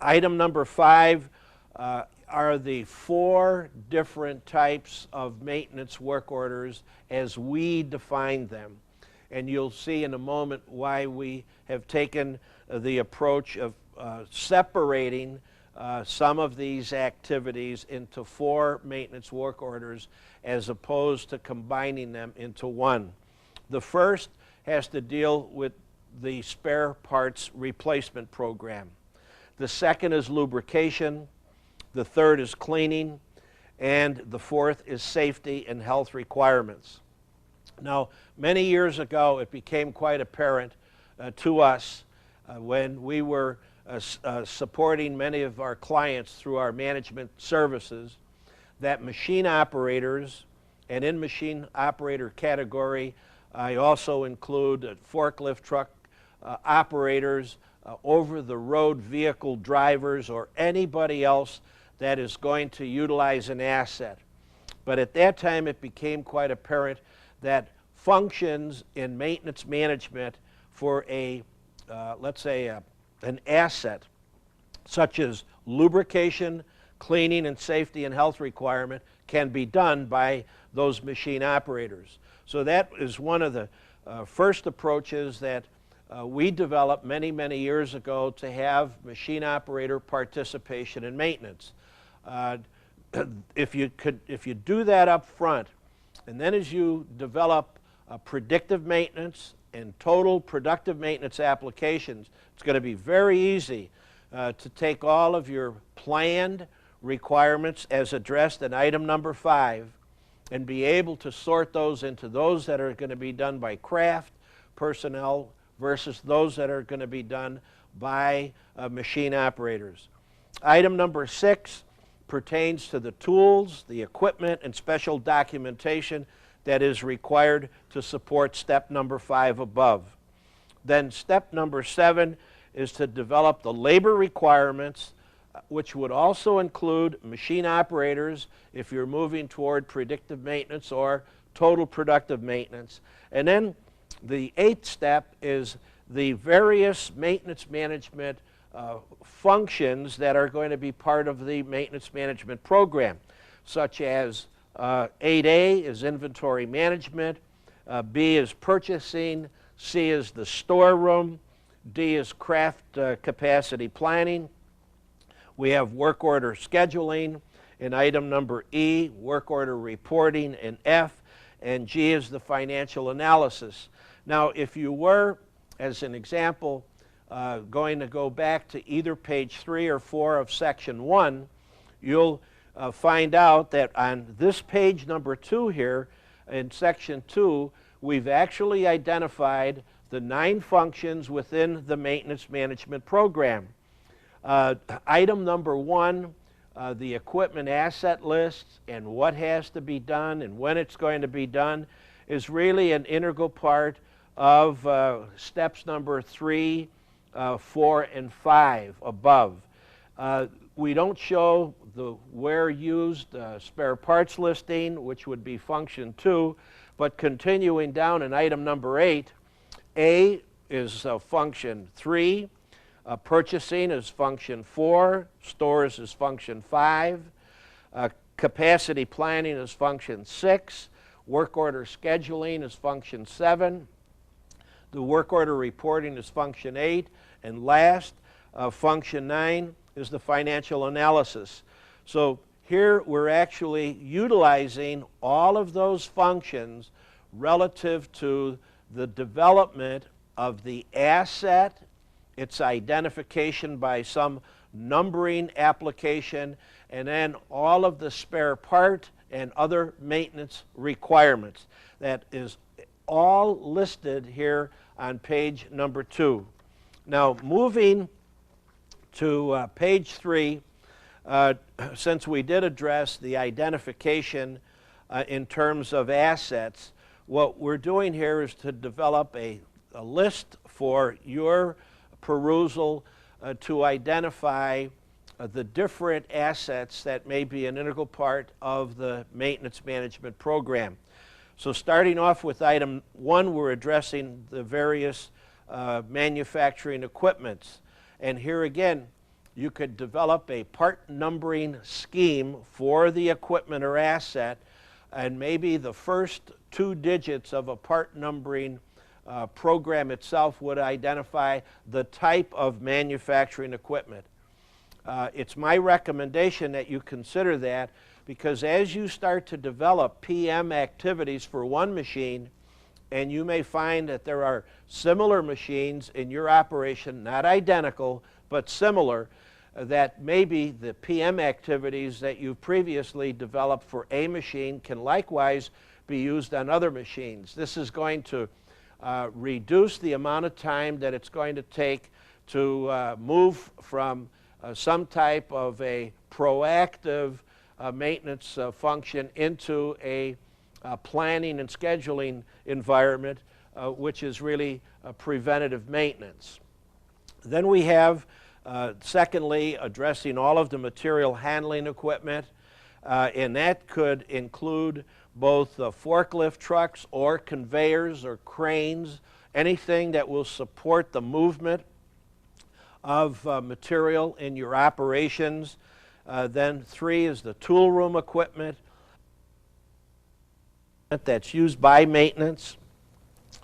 S1: Item number 5 are the 4 different types of maintenance work orders as we define them. And you'll see in a moment why we have taken the approach of separating some of these activities into 4 maintenance work orders as opposed to combining them into 1. The first has to deal with the spare parts replacement program. The second is lubrication. The third is cleaning. And the fourth is safety and health requirements. Now, many years ago, it became quite apparent to us when we were supporting many of our clients through our management services that machine operators, and in machine operator category, I also include forklift truck operators, over-the-road vehicle drivers, or anybody else that is going to utilize an asset. But at that time, it became quite apparent that functions in maintenance management for a, let's say, an asset, such as lubrication, cleaning, and safety and health requirement, can be done by those machine operators. So that is one of the first approaches that we developed many, many years ago to have machine operator participation in maintenance. If you do that up front, and then as you develop predictive maintenance and total productive maintenance applications, it's going to be very easy to take all of your planned requirements as addressed in item number 5 and be able to sort those into those that are going to be done by craft personnel versus those that are going to be done by machine operators. Item number 6 pertains to the tools, the equipment, and special documentation that is required to support step number 5 above. Then step number 7 is to develop the labor requirements, which would also include machine operators if you're moving toward predictive maintenance or total productive maintenance. And then the 8th step is the various maintenance management functions that are going to be part of the maintenance management program, such as 8A is inventory management, B is purchasing, C is the storeroom, D is craft capacity planning. We have work order scheduling in item number E, work order reporting in F, and G is the financial analysis. Now, if you were, as an example, going to go back to either page 3 or 4 of section 1, you'll find out that on this page number 2 here, in section 2, we've actually identified the 9 functions within the maintenance management program. Item number 1, the equipment asset list and what has to be done and when it's going to be done, is really an integral part of steps number 3, 4, and 5 above. We don't show the where used spare parts listing, which would be function 2, but continuing down in item number 8, A is function 3, purchasing is function 4, stores is function 5, capacity planning is function 6, work order scheduling is function 7, the work order reporting is function 8, and last, function 9 is the financial analysis. So here we're actually utilizing all of those functions relative to the development of the asset, its identification by some numbering application, and then all of the spare part and other maintenance requirements. That is all listed here on page number 2. Now, moving to page 3, since we did address the identification in terms of assets, what we're doing here is to develop a list for your perusal to identify the different assets that may be an integral part of the maintenance management program. So starting off with item 1, we're addressing the various manufacturing equipments. And here again, you could develop a part numbering scheme for the equipment or asset, and maybe the first 2 digits of a part numbering program itself would identify the type of manufacturing equipment. It's my recommendation that you consider that, because as you start to develop PM activities for one machine, and you may find that there are similar machines in your operation, not identical, but similar, that maybe the PM activities that you've previously developed for a machine can likewise be used on other machines. This is going to reduce the amount of time that it's going to take to move from some type of a proactive maintenance function into a planning and scheduling environment, which is really preventative maintenance. Then we have, secondly, addressing all of the material handling equipment, and that could include both forklift trucks or conveyors or cranes, anything that will support the movement of material in your operations. Then 3 is the tool room equipment that's used by maintenance.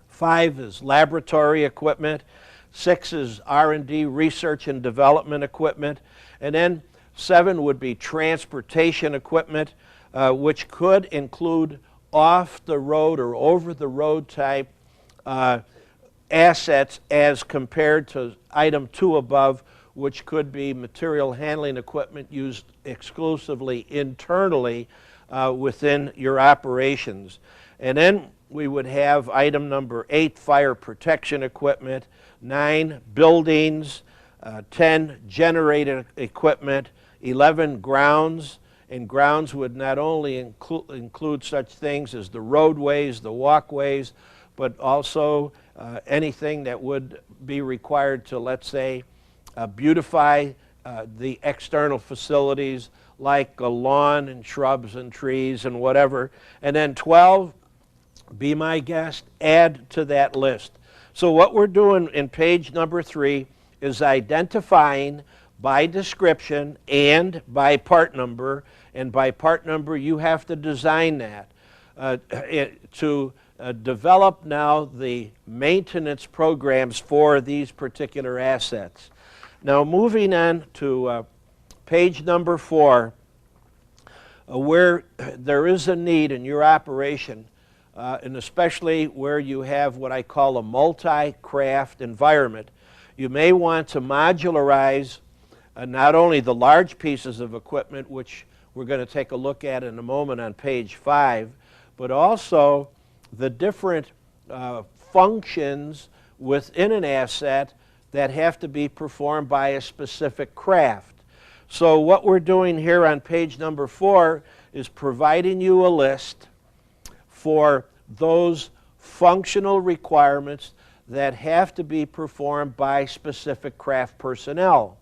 S1: 5 is laboratory equipment. 6 is R&D, research and development equipment. And then 7 would be transportation equipment, which could include off-the-road or over-the-road type assets as compared to item 2 above, which could be material handling equipment used exclusively internally within your operations. And then we would have item number 8, fire protection equipment, 9, buildings, 10, generator equipment, 11, grounds, and grounds would not only include such things as the roadways, the walkways, but also anything that would be required to, let's say, beautify the external facilities like a lawn and shrubs and trees and whatever. And then 12, be my guest, add to that list. So what we're doing in page number 3 is identifying by description and by part number, and by part number you have to design that to develop now the maintenance programs for these particular assets. Now moving on to page number 4, where there is a need in your operation, and especially where you have what I call a multi-craft environment, you may want to modularize not only the large pieces of equipment, which we're going to take a look at in a moment on page 5, but also the different functions within an asset that have to be performed by a specific craft. So what we're doing here on page number 4 is providing you a list for those functional requirements that have to be performed by specific craft personnel.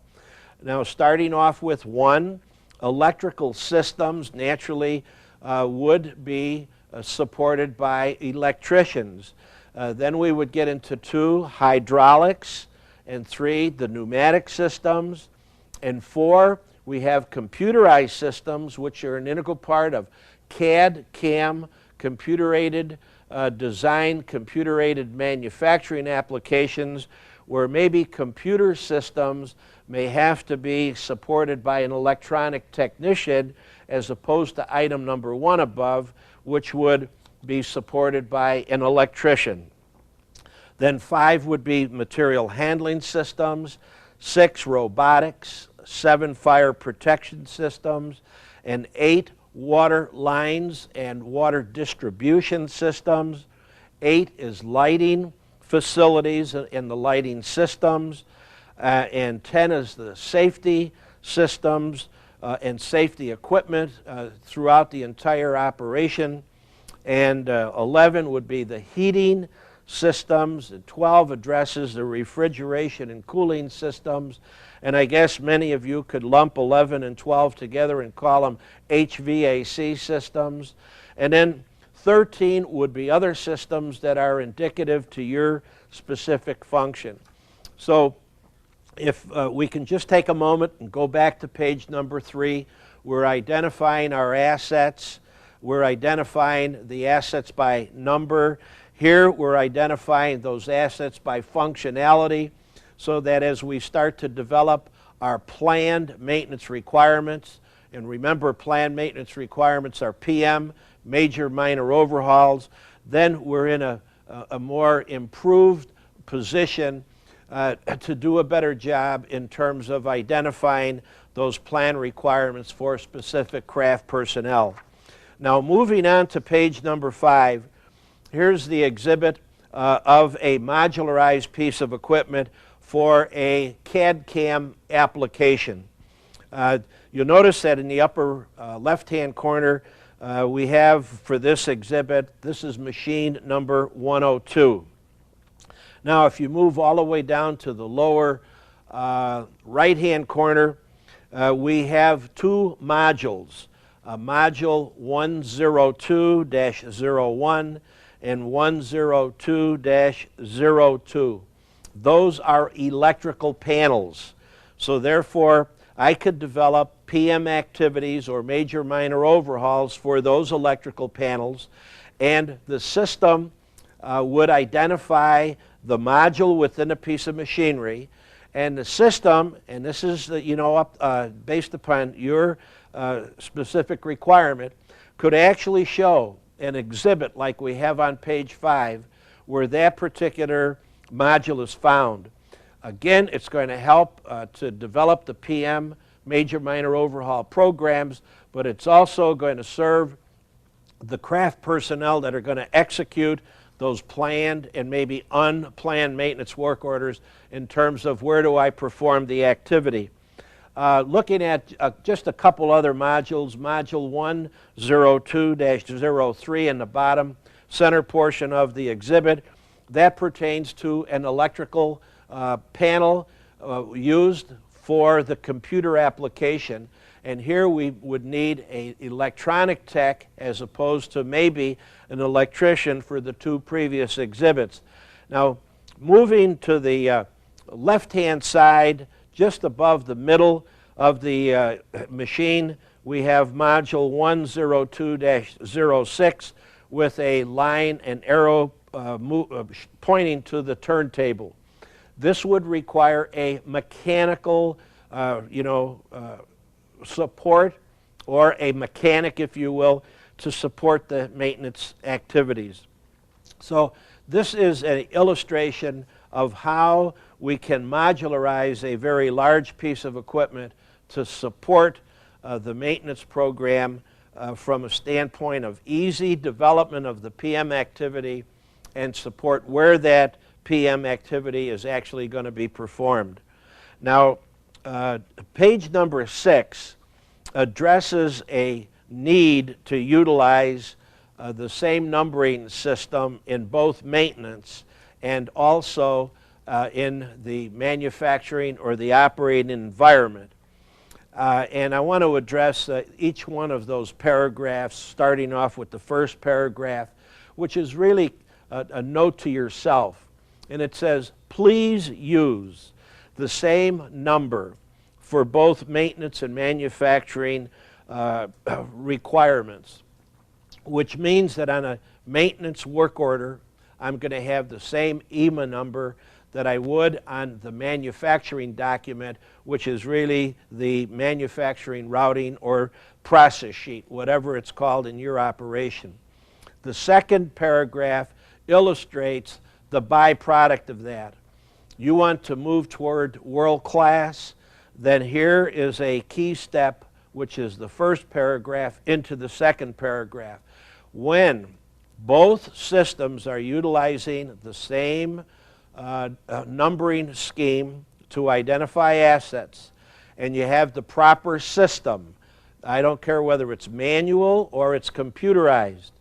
S1: Now, starting off with 1, electrical systems naturally would be supported by electricians. Then we would get into 2, hydraulics, and 3, the pneumatic systems, and 4, we have computerized systems, which are an integral part of CAD, CAM, computer-aided design, computer-aided manufacturing applications, where maybe computer systems may have to be supported by an electronic technician as opposed to item number 1 above, which would be supported by an electrician. Then 5 would be material handling systems, 6, robotics, 7, fire protection systems, and 8, water lines and water distribution systems. 8 is lighting facilities and the lighting systems, and 10 is the safety systems and safety equipment throughout the entire operation, and 11 would be the heating systems, and 12 addresses the refrigeration and cooling systems, and I guess many of you could lump 11 and 12 together and call them HVAC systems. And then 13 would be other systems that are indicative to your specific function. So if we can just take a moment and go back to page number 3, we're identifying our assets. We're identifying the assets by number. Here we're identifying those assets by functionality, so that as we start to develop our planned maintenance requirements, and remember planned maintenance requirements are PM, major minor overhauls, then we're in a more improved position to do a better job in terms of identifying those plan requirements for specific craft personnel. Now moving on to page number 5, here's the exhibit of a modularized piece of equipment for a CAD-CAM application. You'll notice that in the upper left-hand corner we have for this exhibit, this is machine number 102. Now if you move all the way down to the lower right-hand corner, we have two modules, module 102-01 and 102-02. Those are electrical panels. So therefore, I could develop PM activities or major minor overhauls for those electrical panels, and the system would identify the module within a piece of machinery, and the system, and this is based upon your specific requirement, could actually show an exhibit like we have on page 5 where that particular module is found. Again, it's going to help to develop the PM major minor overhaul programs, but it's also going to serve the craft personnel that are going to execute those planned and maybe unplanned maintenance work orders in terms of where do I perform the activity. Looking at just a couple other modules, module 102-03 in the bottom center portion of the exhibit, that pertains to an electrical panel used for the computer application. And here we would need an electronic tech as opposed to maybe an electrician for the two previous exhibits. Now, moving to the left-hand side, just above the middle of the machine, we have module 102-06 with a line and arrow pointing to the turntable. This would require a mechanical, support, or a mechanic, if you will, to support the maintenance activities. So this is an illustration of how we can modularize a very large piece of equipment to support the maintenance program from a standpoint of easy development of the PM activity and support where that PM activity is actually going to be performed. Now, page number 6 addresses a need to utilize the same numbering system in both maintenance and also in the manufacturing or the operating environment. And I want to address each one of those paragraphs, starting off with the first paragraph, which is really a note to yourself. And it says, please use the same number for both maintenance and manufacturing requirements, which means that on a maintenance work order, I'm going to have the same EMA number that I would on the manufacturing document, which is really the manufacturing routing or process sheet, whatever it's called in your operation. The second paragraph illustrates the byproduct of that. You want to move toward world class, then here is a key step, which is the first paragraph into the second paragraph. When both systems are utilizing the same numbering scheme to identify assets, and you have the proper system, I don't care whether it's manual or it's computerized,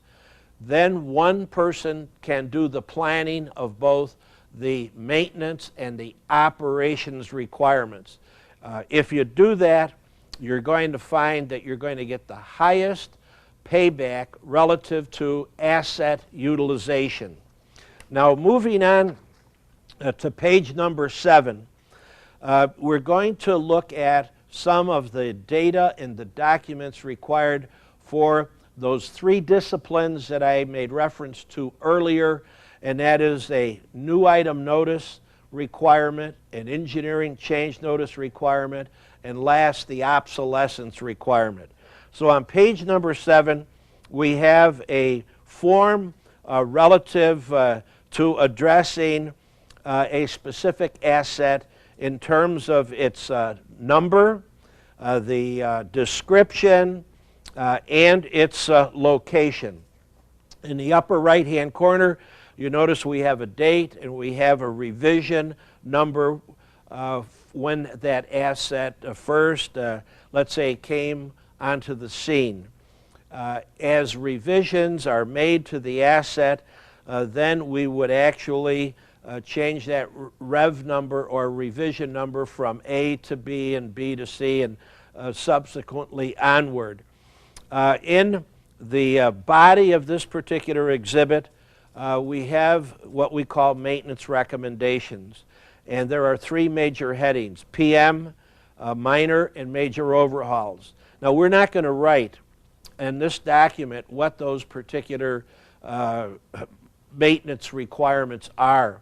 S1: then one person can do the planning of both the maintenance and the operations requirements. If you do that, you're going to find that you're going to get the highest payback relative to asset utilization. Now, moving on to page number 7, we're going to look at some of the data and the documents required for those 3 disciplines that I made reference to earlier, and that is a new item notice requirement, an engineering change notice requirement, and last, the obsolescence requirement. So on page number 7, we have a form relative to addressing a specific asset in terms of its number, the description, and its location. In the upper right-hand corner, you notice we have a date and we have a revision number when that asset first, let's say, came onto the scene. As revisions are made to the asset, then we would actually change that rev number or revision number from A to B and B to C and subsequently onward. In the body of this particular exhibit, we have what we call maintenance recommendations. And there are three major headings: PM, minor, and major overhauls. Now, we're not going to write in this document what those particular maintenance requirements are.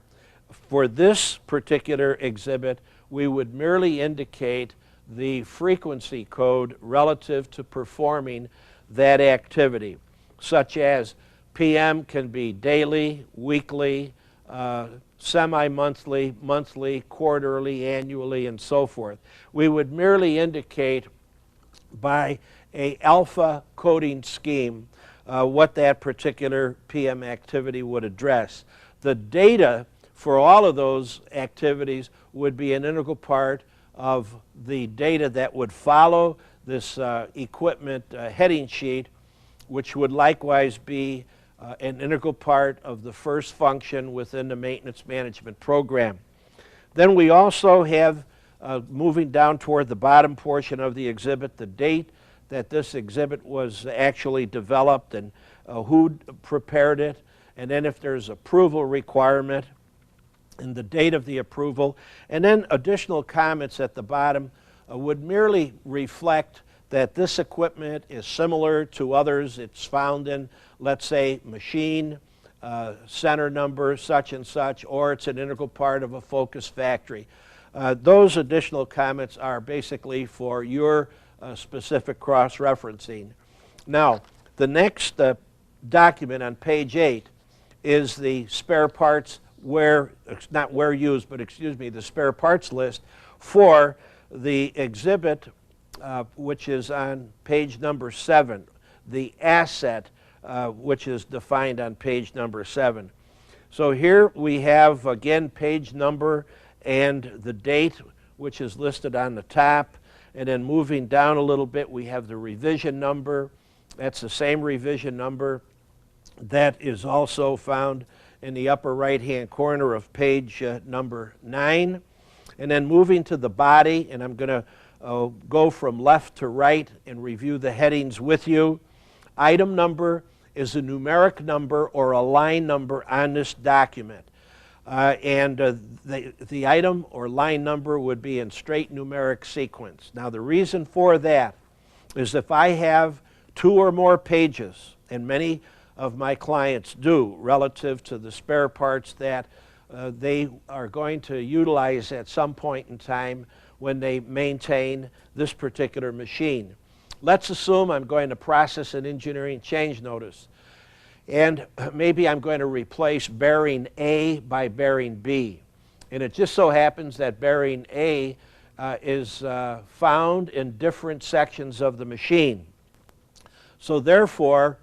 S1: For this particular exhibit, we would merely indicate the frequency code relative to performing that activity, such as PM can be daily, weekly, semi-monthly, monthly, quarterly, annually, and so forth. We would merely indicate by a alpha coding scheme what that particular PM activity would address. The data for all of those activities would be an integral part of the data that would follow this equipment heading sheet, which would likewise be an integral part of the first function within the maintenance management program. Then we also have, moving down toward the bottom portion of the exhibit, the date that this exhibit was actually developed and who prepared it, and then if there's approval requirement and the date of the approval, and then additional comments at the bottom would merely reflect that this equipment is similar to others. It's found in, let's say, machine, center number, such and such, or it's an integral part of a focus factory. Those additional comments are basically for your specific cross-referencing. Now, the next document on page 8 is the spare parts not where used, but excuse me, the spare parts list for the exhibit, which is on page number 7, the asset, which is defined on page number 7. So here we have, again, page number and the date, which is listed on the top. And then moving down a little bit, we have the revision number. That's the same revision number that is also found in the upper right-hand corner of page number 9. And then moving to the body, and I'm going to go from left to right and review the headings with you. Item number is a numeric number or a line number on this document. The item or line number would be in straight numeric sequence. Now, the reason for that is if I have 2 or more pages, and many of my clients do, relative to the spare parts that they are going to utilize at some point in time when they maintain this particular machine. Let's assume I'm going to process an engineering change notice, and maybe I'm going to replace bearing A by bearing B. And it just so happens that bearing A is found in different sections of the machine. So therefore,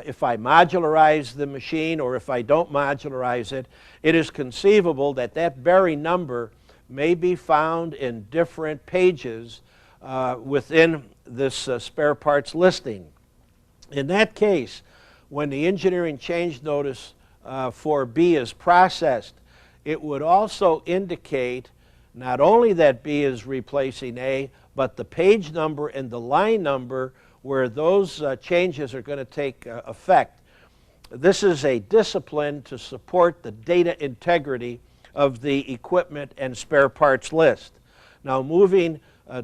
S1: if I modularize the machine or if I don't modularize it, it is conceivable that that bearing number may be found in different pages within this spare parts listing. In that case, when the engineering change notice for B is processed, it would also indicate not only that B is replacing A, but the page number and the line number where those changes are going to take effect. This is a discipline to support the data integrity of the equipment and spare parts list. Now, moving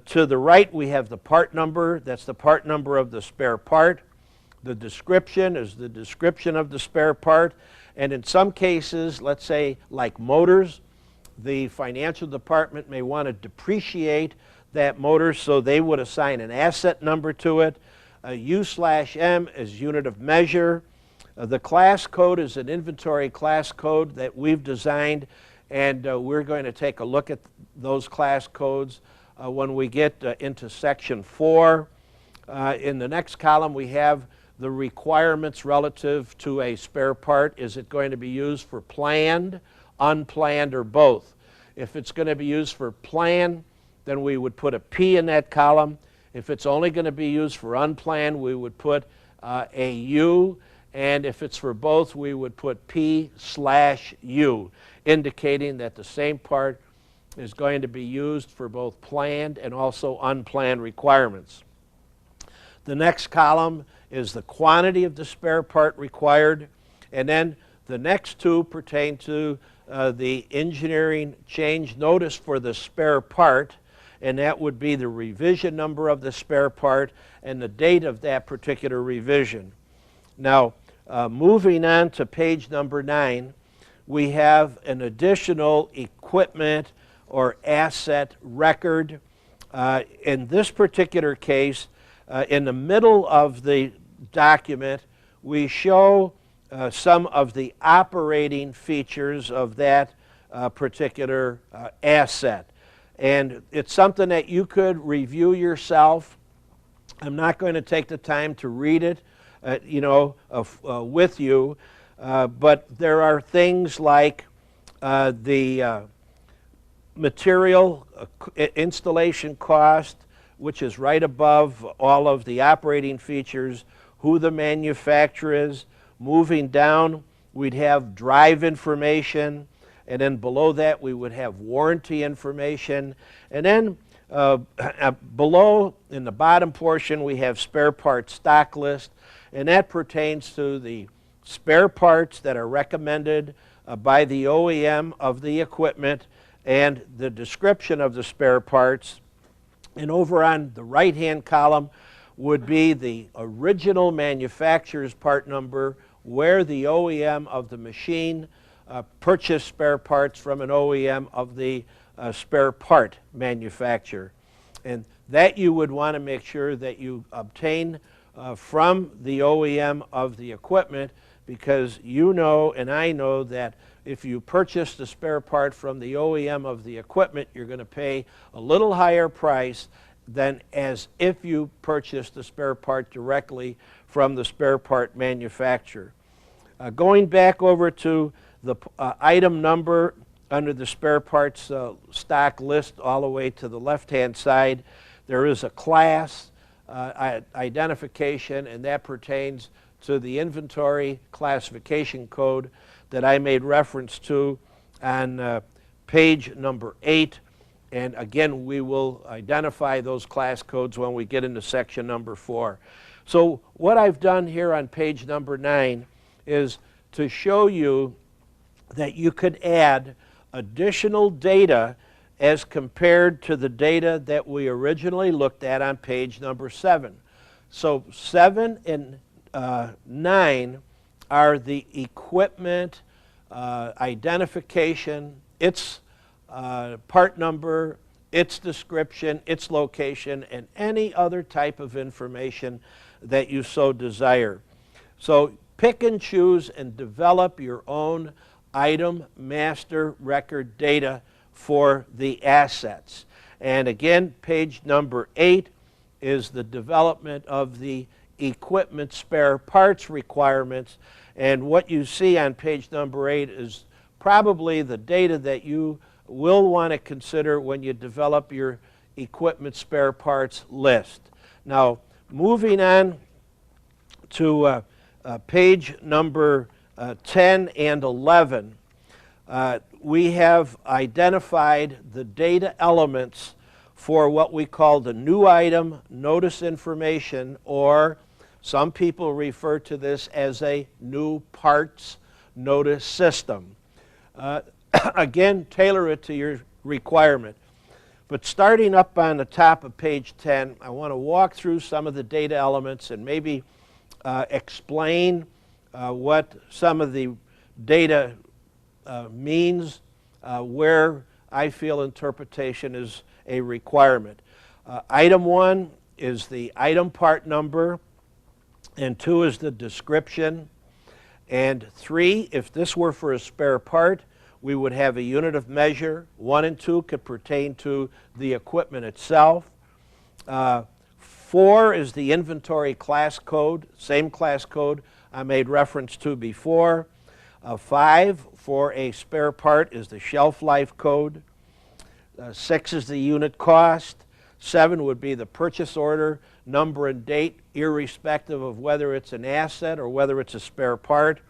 S1: to the right, we have the part number. That's the part number of the spare part. The description is the description of the spare part. And in some cases, let's say like motors, the financial department may want to depreciate that motor, so they would assign an asset number to it. U/M is unit of measure. The class code is an inventory class code that we've designed, and we're going to take a look at those class codes when we get into section 4. In the next column, we have the requirements relative to a spare part. Is it going to be used for planned, unplanned, or both? If it's going to be used for planned, then we would put a P in that column. If it's only going to be used for unplanned, we would put a U, and if it's for both, we would put P/U, indicating that the same part is going to be used for both planned and also unplanned requirements. The next column is the quantity of the spare part required, and then the next two pertain to the engineering change notice for the spare part, and that would be the revision number of the spare part and the date of that particular revision. Now, moving on to page number 9, we have an additional equipment or asset record. In this particular case, in the middle of the document, we show some of the operating features of that particular asset. And it's something that you could review yourself. I'm not going to take the time to read it, with you, but there are things like the material installation cost, which is right above all of the operating features, who the manufacturer is. Moving down, we'd have drive information, and then below that we would have warranty information, and then below in the bottom portion we have spare parts stock list, and that pertains to the spare parts that are recommended by the OEM of the equipment and the description of the spare parts. And over on the right hand column would be the original manufacturer's part number, where the OEM of the machine purchased spare parts from an OEM of the spare part manufacturer. And that you would want to make sure that you obtain from the OEM of the equipment, because you know and I know that if you purchase the spare part from the OEM of the equipment, you're going to pay a little higher price than as if you purchased the spare part directly from the spare part manufacturer. Going back over to the item number under the spare parts stock list all the way to the left-hand side, there is a class identification, and that pertains to the inventory classification code that I made reference to on page number 8. And again, we will identify those class codes when we get into section number 4. So what I've done here on page number 9 is to show you that you could add additional data as compared to the data that we originally looked at on page number 7. So 7 and 9 are the equipment identification, its part number, its description, its location, and any other type of information that you so desire. So pick and choose and develop your own item master record data for the assets. And again, page number 8 is the development of the equipment spare parts requirements. And what you see on page number 8 is probably the data that you will want to consider when you develop your equipment spare parts list. Now, moving on to page number 10 and 11, we have identified the data elements for what we call the new item notice information, or some people refer to this as a new parts notice system. Again, tailor it to your requirement. But starting up on the top of page 10, I want to walk through some of the data elements and maybe explain what some of the data means, where I feel interpretation is a requirement. Item 1 is the item part number, and 2 is the description, and 3, if this were for a spare part, we would have a unit of measure. 1 and 2 could pertain to the equipment itself. 4 is the inventory class code, same class code I made reference to before. 5 for a spare part is the shelf life code. 6 is the unit cost. 7 would be the purchase order, number and date, irrespective of whether it's an asset or whether it's a spare part.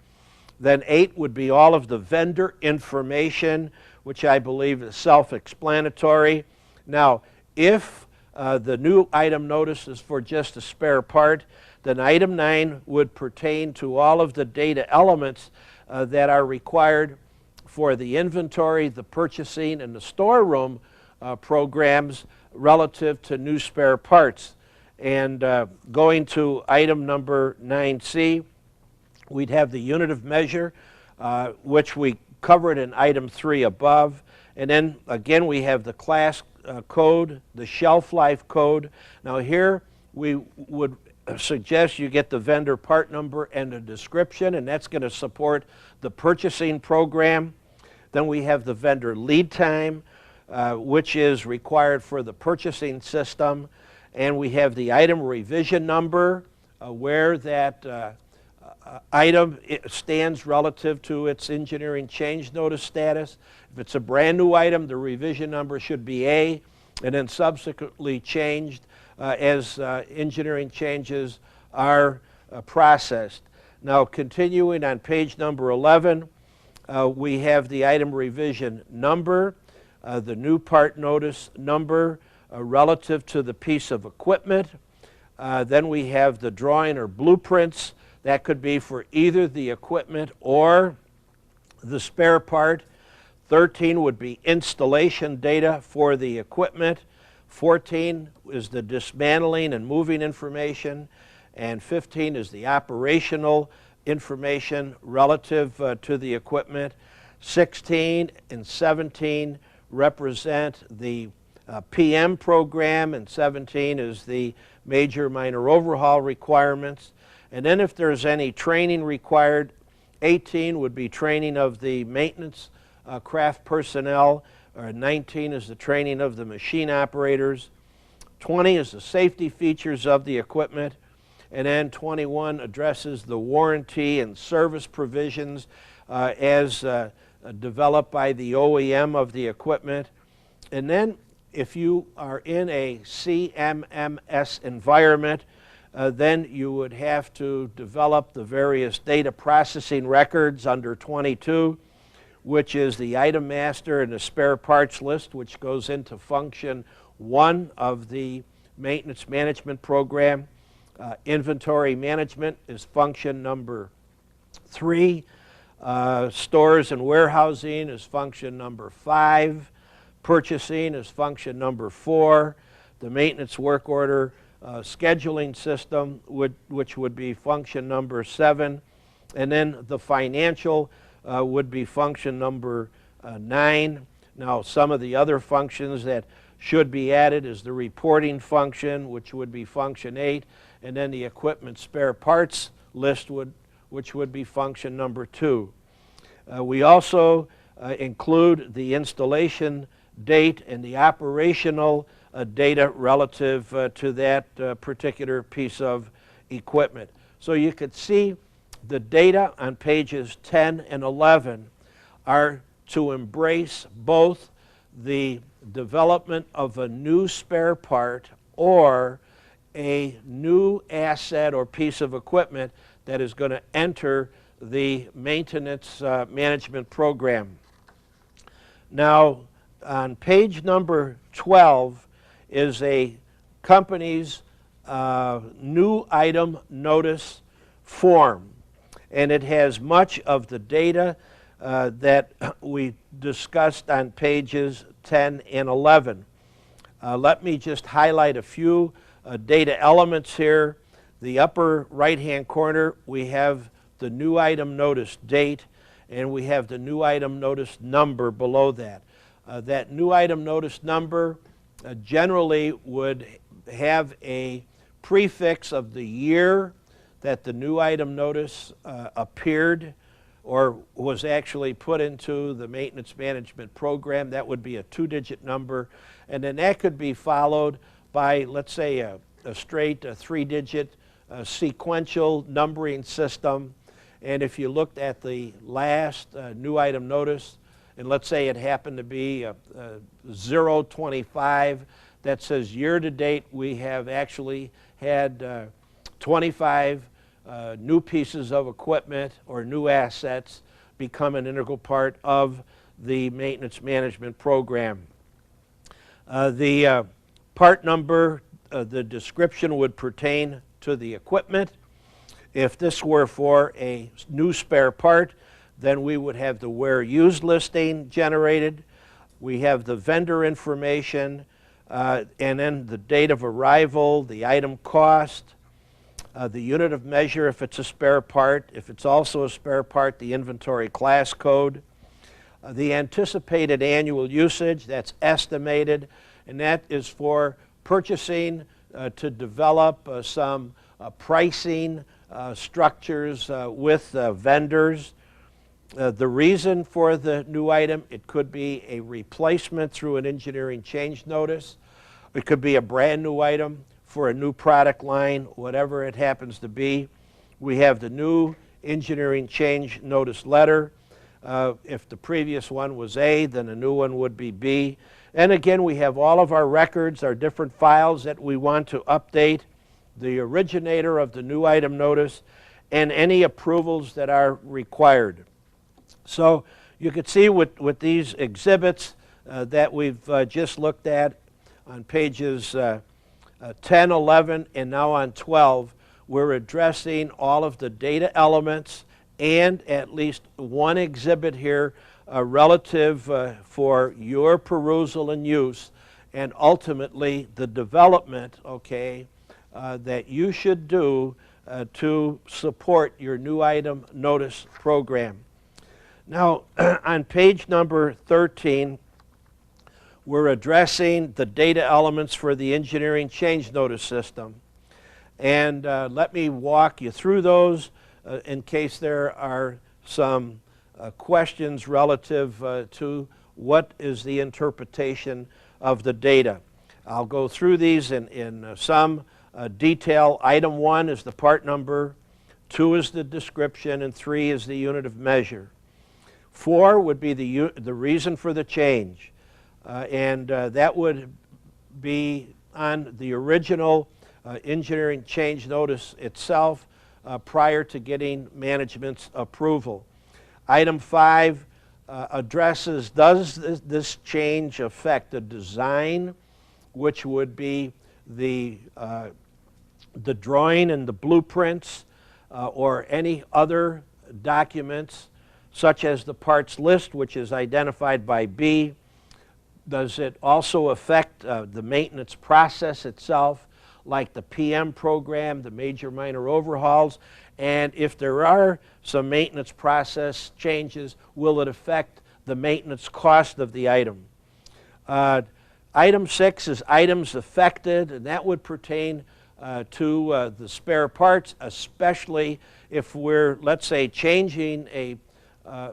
S1: Then 8 would be all of the vendor information, which I believe is self-explanatory. Now, if the new item notice is for just a spare part, then item 9 would pertain to all of the data elements that are required for the inventory, the purchasing, and the storeroom programs relative to new spare parts. And going to item number 9C, we'd have the unit of measure, which we covered in item 3 above. And then again, we have the class code, the shelf life code. Now here we would suggest you get the vendor part number and a description, and that's going to support the purchasing program. Then we have the vendor lead time, which is required for the purchasing system. And we have the item revision number, where that item stands relative to its engineering change notice status. If it's a brand new item, the revision number should be A, and then subsequently changed as engineering changes are processed. Now, continuing on page number 11, we have the item revision number, the new part notice number relative to the piece of equipment. Then we have the drawing or blueprints. That could be for either the equipment or the spare part. 13 would be installation data for the equipment. 14 is the dismantling and moving information. And 15 is the operational information relative to the equipment. 16 and 17 represent the PM program, and 17 is the major minor overhaul requirements. And then if there's any training required, 18 would be training of the maintenance craft personnel, 19 is the training of the machine operators, 20 is the safety features of the equipment, and then 21 addresses the warranty and service provisions as developed by the OEM of the equipment. And then if you are in a CMMS environment, then you would have to develop the various data processing records under 22, which is the item master and the spare parts list, which goes into function 1 of the maintenance management program. Inventory management is function number 3. Stores and warehousing is function number 5. Purchasing is function number 4. The maintenance work order scheduling system, which would be function number 7. And then the financial would be function number 9. Now, some of the other functions that should be added is the reporting function, which would be function 8, and then the equipment spare parts list, which would be function number 2. We also include the installation date and the operational data relative to that particular piece of equipment. So you could see the data on pages 10 and 11 are to embrace both the development of a new spare part or a new asset or piece of equipment that is going to enter the maintenance management program. Now, on page number 12 is a company's new item notice form, and it has much of the data that we discussed on pages 10 and 11. Let me just highlight a few data elements here. The upper right-hand corner, we have the new item notice date, and we have the new item notice number below that. That new item notice number generally would have a prefix of the year that the new item notice appeared or was actually put into the maintenance management program. That would be a 2-digit number, and then that could be followed by, let's say, a straight 3-digit sequential numbering system. And if you looked at the last new item notice, and let's say it happened to be 025, that says year to date we have actually had 25 new pieces of equipment or new assets become an integral part of the maintenance management program. The part number, the description would pertain to the equipment. If this were for a new spare part, then we would have the where used listing generated. We have the vendor information, and then the date of arrival, the item cost, the unit of measure if it's a spare part. If it's also a spare part, the inventory class code. The anticipated annual usage, that's estimated, and that is for purchasing to develop some pricing structures with vendors. The reason for the new item, it could be a replacement through an engineering change notice. It could be a brand new item for a new product line, whatever it happens to be. We have the new engineering change notice letter. If the previous one was A, then a new one would be B. And again, we have all of our records, our different files that we want to update, the originator of the new item notice, and any approvals that are required. So you can see with these exhibits that we've just looked at on pages 10, 11, and now on 12, we're addressing all of the data elements and at least one exhibit here relative for your perusal and use, and ultimately the development, okay, that you should do to support your new item notice program. Now, on page number 13, we're addressing the data elements for the engineering change notice system. And let me walk you through those in case there are some questions relative to what is the interpretation of the data. I'll go through these in some detail. Item 1 is the part number, 2 is the description, and 3 is the unit of measure. 4 would be the reason for the change, and that would be on the original engineering change notice itself prior to getting management's approval. Item 5 addresses, does this change affect the design, which would be the drawing and the blueprints or any other documents such as the parts list, which is identified by B. Does it also affect the maintenance process itself, like the PM program, the major minor overhauls? And if there are some maintenance process changes, will it affect the maintenance cost of the item? Item 6 is items affected, and that would pertain to the spare parts, especially if we're, let's say, changing a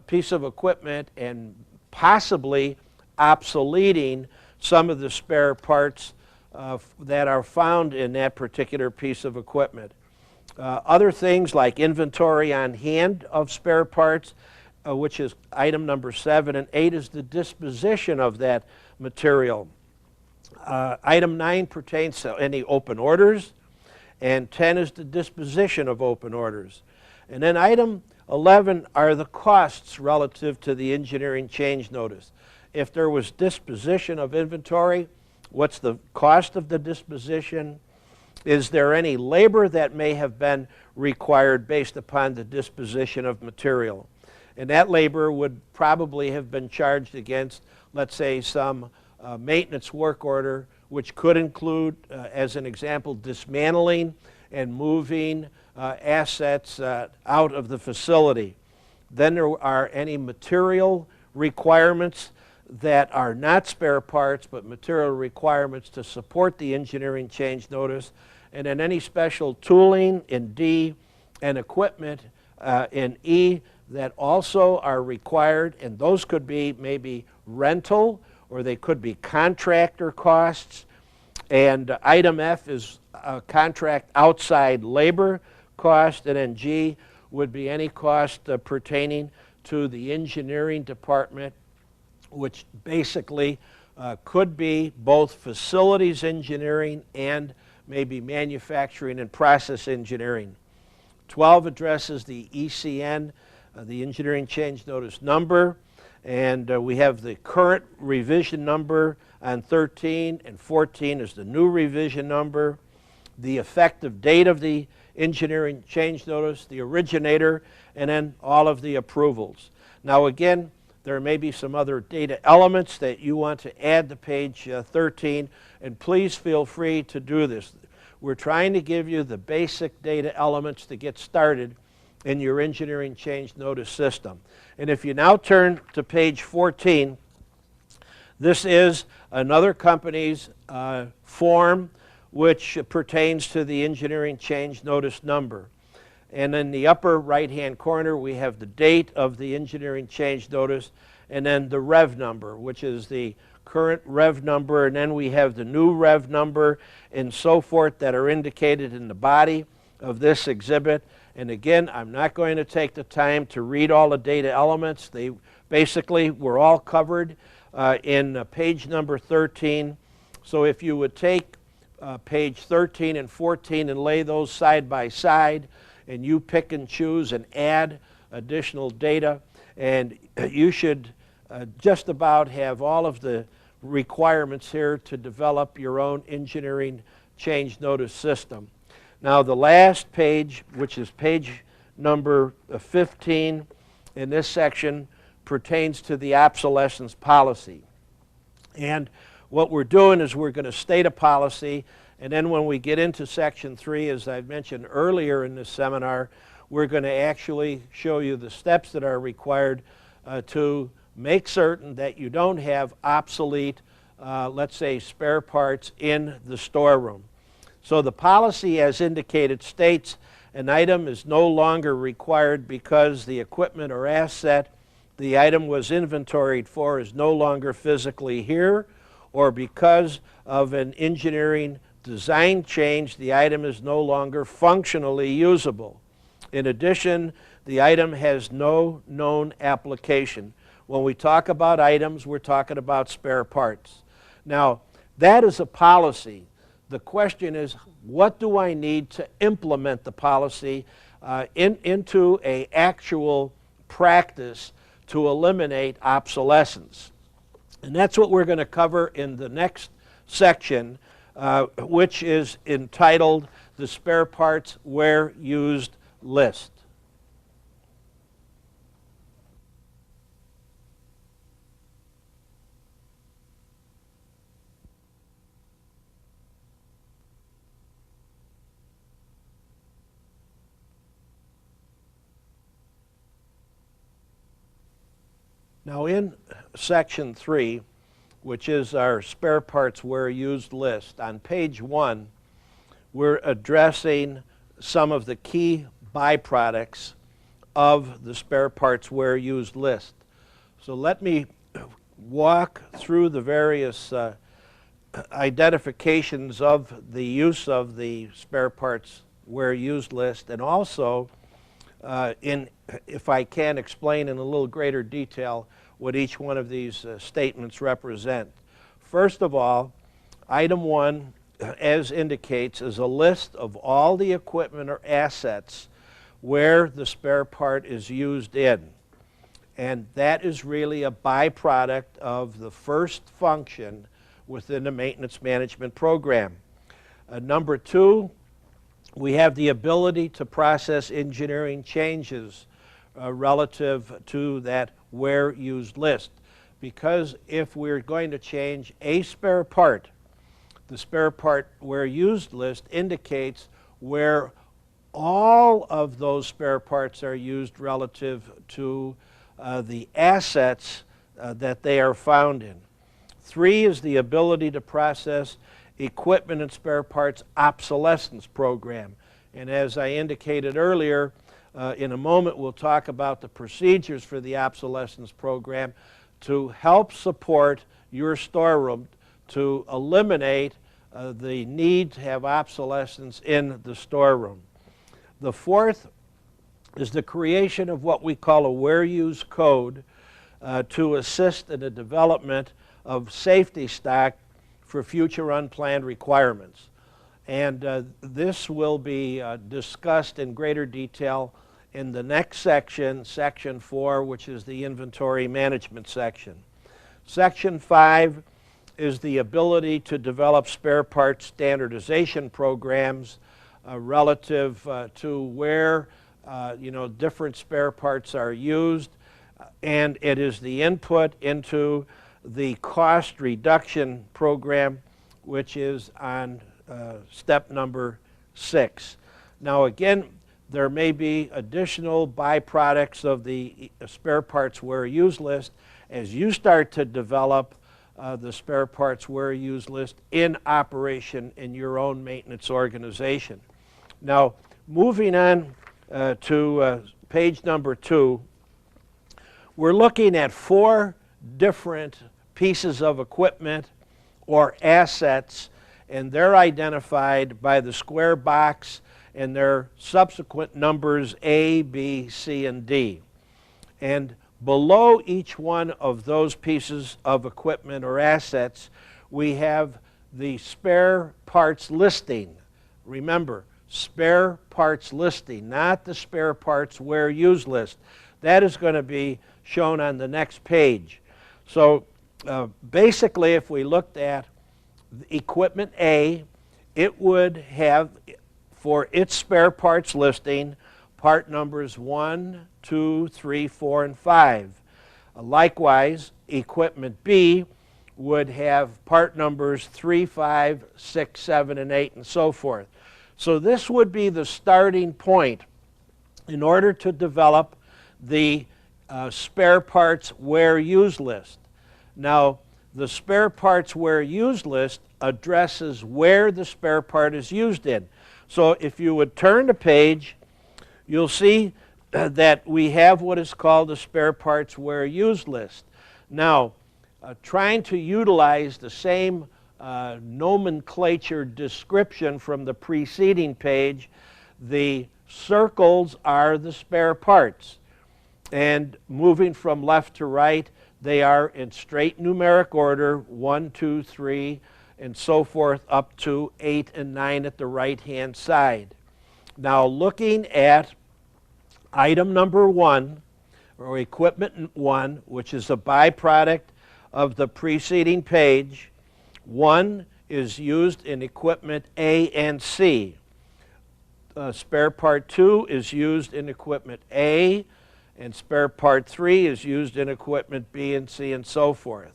S1: piece of equipment and possibly obsoleting some of the spare parts that are found in that particular piece of equipment. Other things like inventory on hand of spare parts, which is item number 7, and 8 is the disposition of that material. Item 9 pertains to any open orders, and 10 is the disposition of open orders. And then item 11 are the costs relative to the engineering change notice. If there was disposition of inventory, what's the cost of the disposition? Is there any labor that may have been required based upon the disposition of material? And that labor would probably have been charged against, let's say, some maintenance work order, which could include, as an example, dismantling and moving assets out of the facility. Then there are any material requirements that are not spare parts, but material requirements to support the engineering change notice, and then any special tooling in D and equipment in E that also are required, and those could be maybe rental or they could be contractor costs. And item F is contract outside labor cost, and then G would be any cost pertaining to the engineering department, which basically could be both facilities engineering and maybe manufacturing and process engineering. 12 addresses the ECN, the Engineering Change Notice number, and we have the current revision number on 13, and 14 is the new revision number, the effective date of the Engineering Change Notice, the originator, and then all of the approvals. Now again, there may be some other data elements that you want to add to page 13, and please feel free to do this. We're trying to give you the basic data elements to get started in your Engineering Change Notice system. And if you now turn to page 14, this is another company's form which pertains to the Engineering Change Notice number. And in the upper right-hand corner, we have the date of the Engineering Change Notice, and then the rev number, which is the current rev number, and then we have the new rev number and so forth that are indicated in the body of this exhibit. And again, I'm not going to take the time to read all the data elements. They basically were all covered in page number 13. So if you would take page 13 and 14 and lay those side by side, and you pick and choose and add additional data, and you should just about have all of the requirements here to develop your own Engineering Change Notice system. Now the last page, which is page number 15 in this section, pertains to the obsolescence policy. And what we're doing is we're going to state a policy, and then when we get into section 3, as I mentioned earlier in this seminar, we're going to actually show you the steps that are required to make certain that you don't have obsolete, let's say, spare parts in the storeroom. So the policy, as indicated, states an item is no longer required because the equipment or asset the item was inventoried for is no longer physically here, or because of an engineering design change, the item is no longer functionally usable. In addition, the item has no known application. When we talk about items, we're talking about spare parts. Now, that is a policy. The question is, what do I need to implement the policy into an actual practice to eliminate obsolescence? And that's what we're going to cover in the next section, which is entitled the Spare Parts Where Used List. Now in section 3, which is our spare parts where used list, on page 1, we're addressing some of the key byproducts of the spare parts where used list. So let me walk through the various identifications of the use of the spare parts where used list, and also if I can explain in a little greater detail what each one of these statements represent. First of all, item 1, as indicates, is a list of all the equipment or assets where the spare part is used in. And that is really a byproduct of the first function within the maintenance management program. Number 2, we have the ability to process engineering changes relative to that where used list. Because if we're going to change a spare part, the spare part where used list indicates where all of those spare parts are used relative to the assets that they are found in. 3 is the ability to process equipment and spare parts obsolescence program. And as I indicated earlier, in a moment we'll talk about the procedures for the obsolescence program to help support your storeroom to eliminate the need to have obsolescence in the storeroom. The 4th is the creation of what we call a where use code to assist in the development of safety stock for future unplanned requirements. And this will be discussed in greater detail in the next section, Section 4, which is the inventory management section. Section 5 is the ability to develop spare parts standardization programs relative to where different spare parts are used, and it is the input into the cost reduction program, which is on step number 6. Now again, there may be additional byproducts of the spare parts where used list as you start to develop the spare parts where used list in operation in your own maintenance organization. Now, moving on to page number 2, we're looking at 4 different pieces of equipment or assets, and they're identified by the square box and their subsequent numbers A, B, C, and D. And below each one of those pieces of equipment or assets, we have the spare parts listing. Remember, spare parts listing, not the spare parts where used list. That is going to be shown on the next page. So basically, if we looked at equipment A, it would have, for its spare parts listing, part numbers 1, 2, 3, 4, and 5. Likewise, equipment B would have part numbers 3, 5, 6, 7, and 8, and so forth. So this would be the starting point in order to develop the spare parts where used list. Now, the spare parts where used list addresses where the spare part is used in. So if you would turn the page, you'll see that we have what is called the spare parts where used list. Now, trying to utilize the same nomenclature description from the preceding page, the circles are the spare parts. And moving from left to right, they are in straight numeric order, 1, 2, 3, and so forth, up to 8 and 9 at the right-hand side. Now, looking at item number 1, or equipment 1, which is a byproduct of the preceding page, 1 is used in equipment A and C. Spare part 2 is used in equipment A, and spare part 3 is used in equipment B and C, and so forth.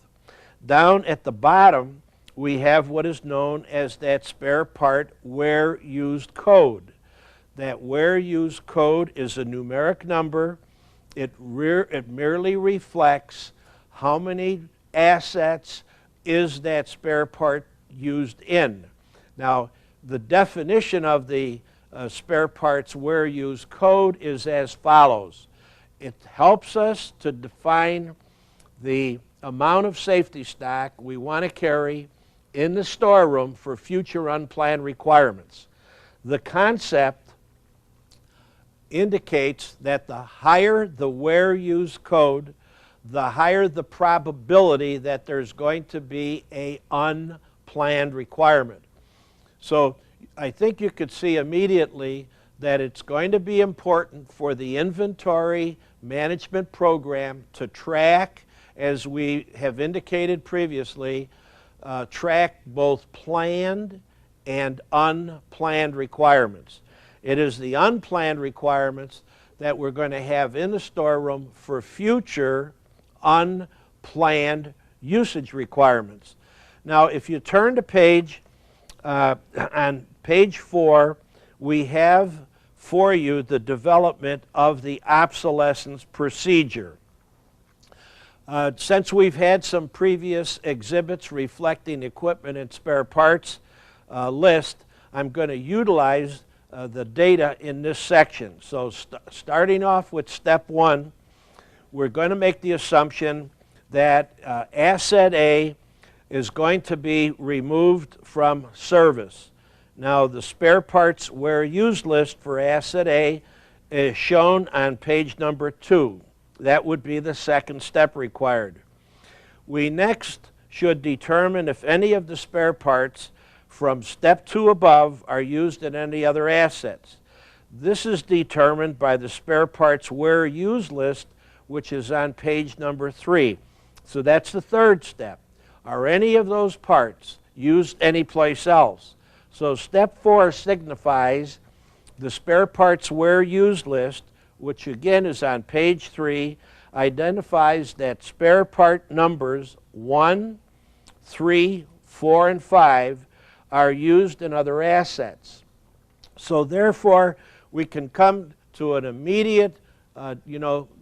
S1: Down at the bottom, we have what is known as that spare part where used code. That where used code is a numeric number. It merely reflects how many assets is that spare part used in. Now, the definition of the spare parts where used code is as follows. It helps us to define the amount of safety stock we want to carry in the storeroom for future unplanned requirements. The concept indicates that the higher the where used code, the higher the probability that there's going to be an unplanned requirement. So I think you could see immediately that it's going to be important for the inventory management program to track, as we have indicated previously, track both planned and unplanned requirements. It is the unplanned requirements that we're going to have in the storeroom for future unplanned usage requirements. Now, if you turn to page, on page 4, we have for you the development of the obsolescence procedure. Since we've had some previous exhibits reflecting equipment and spare parts list, I'm going to utilize the data in this section. So starting off with step 1, we're going to make the assumption that asset A is going to be removed from service. Now, the spare parts where used list for asset A is shown on page number 2. That would be the second step required. We next should determine if any of the spare parts from step 2 above are used in any other assets. This is determined by the spare parts where used list, which is on page number 3. So that's the third step. Are any of those parts used anyplace else? So step 4 signifies the spare parts where used list, which again is on page 3, identifies that spare part numbers 1, 3, 4, and 5 are used in other assets. So therefore, we can come to an immediate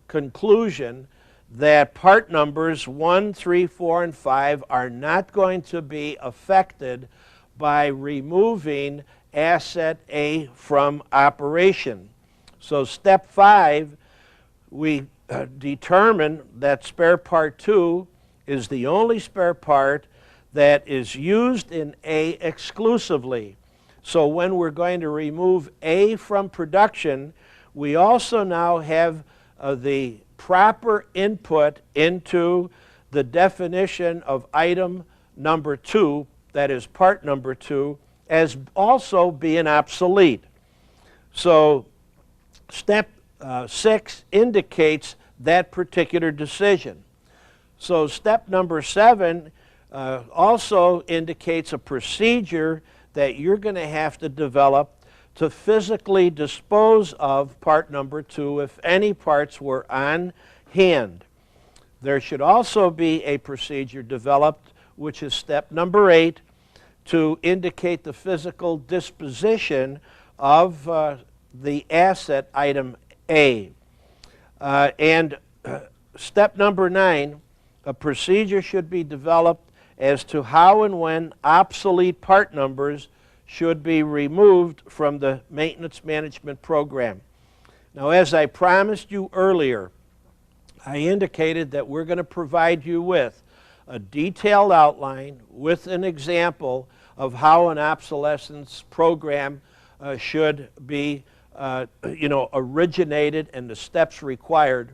S1: conclusion that part numbers 1, 3, 4, and 5 are not going to be affected by removing asset A from operation. So step 5, we determine that spare part 2 is the only spare part that is used in A exclusively. So when we're going to remove A from production, we also now have the proper input into the definition of item number 2, that is part number 2, as also being obsolete. So step 6 indicates that particular decision. So step number 7 also indicates a procedure that you're going to have to develop to physically dispose of part number 2 if any parts were on hand. There should also be a procedure developed, which is step number 8, to indicate the physical disposition of the asset item A. And step number 9, a procedure should be developed as to how and when obsolete part numbers should be removed from the maintenance management program. Now, as I promised you earlier, I indicated that we're going to provide you with a detailed outline with an example of how an obsolescence program should be originated and the steps required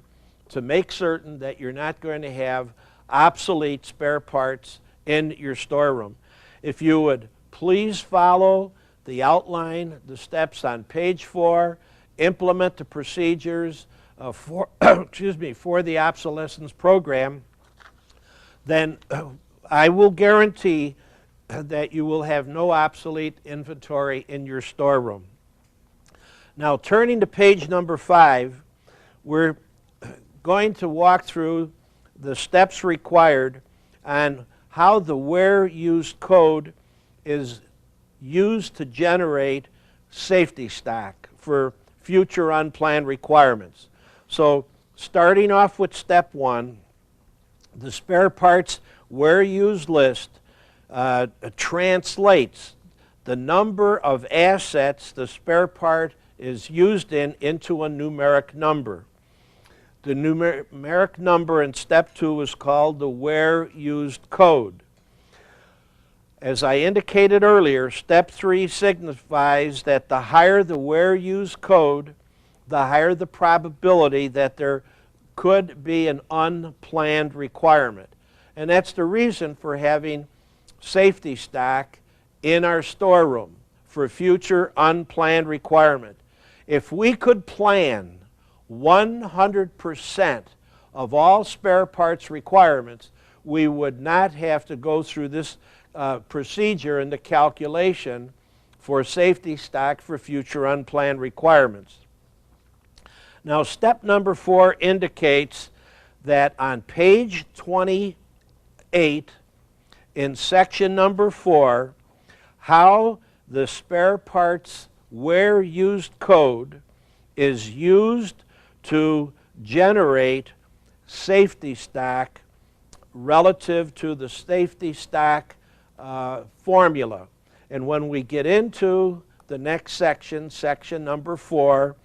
S1: to make certain that you're not going to have obsolete spare parts in your storeroom. If you would please follow the outline, the steps on page 4, implement the procedures for the obsolescence program, then I will guarantee that you will have no obsolete inventory in your storeroom. Now, turning to page number 5, we're going to walk through the steps required on how the where used code is used to generate safety stock for future unplanned requirements. So starting off with step 1, the spare parts where used list translates the number of assets the spare part is used in into a numeric number. The numeric number in step 2 is called the where used code. As I indicated earlier, step 3 signifies that the higher the where used code, the higher the probability that there could be an unplanned requirement. And that's the reason for having safety stock in our storeroom for future unplanned requirement. If we could plan 100% of all spare parts requirements, we would not have to go through this procedure in the calculation for safety stock for future unplanned requirements. Now, step number 4 indicates that on page 28 in section number 4, how the spare parts where used code is used to generate safety stock relative to the safety stock formula. And when we get into the next section, section number 4,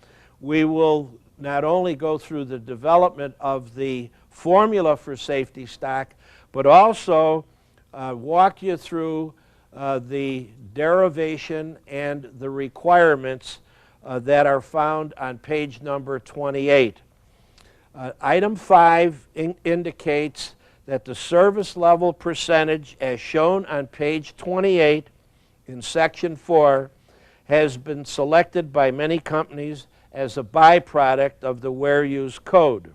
S1: we will not only go through the development of the formula for safety stock, but also walk you through the derivation and the requirements that are found on page number 28. Item 5 indicates that the service level percentage as shown on page 28 in section 4 has been selected by many companies as a byproduct of the Where Used code.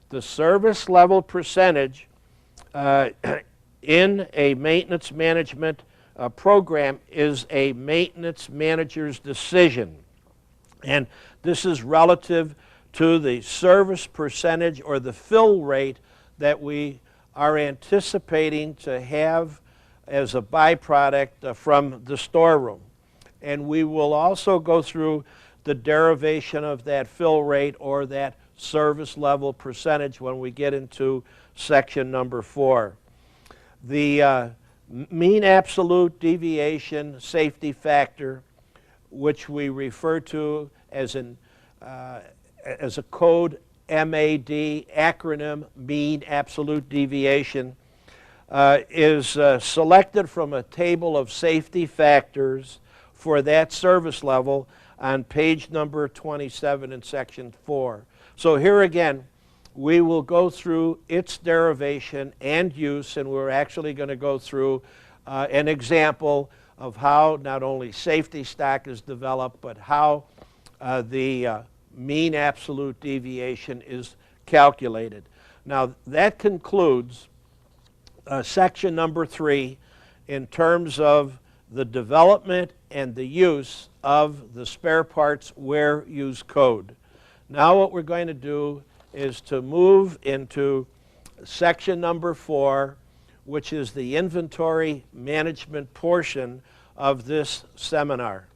S1: The service level percentage in a maintenance management program is a maintenance manager's decision. And this is relative to the service percentage or the fill rate that we are anticipating to have as a byproduct from the storeroom. And we will also go through the derivation of that fill rate or that service level percentage when we get into section number 4. The mean absolute deviation safety factor, which we refer to as a code MAD acronym, mean absolute deviation, is selected from a table of safety factors for that service level on page number 27 in section 4. So here again, we will go through its derivation and use, and we're actually going to go through an example of how not only safety stock is developed, but how the mean absolute deviation is calculated. Now that concludes section number 3 in terms of the development and the use of the spare parts where used code. Now what we're going to do is to move into section number 4, which is the inventory management portion of this seminar.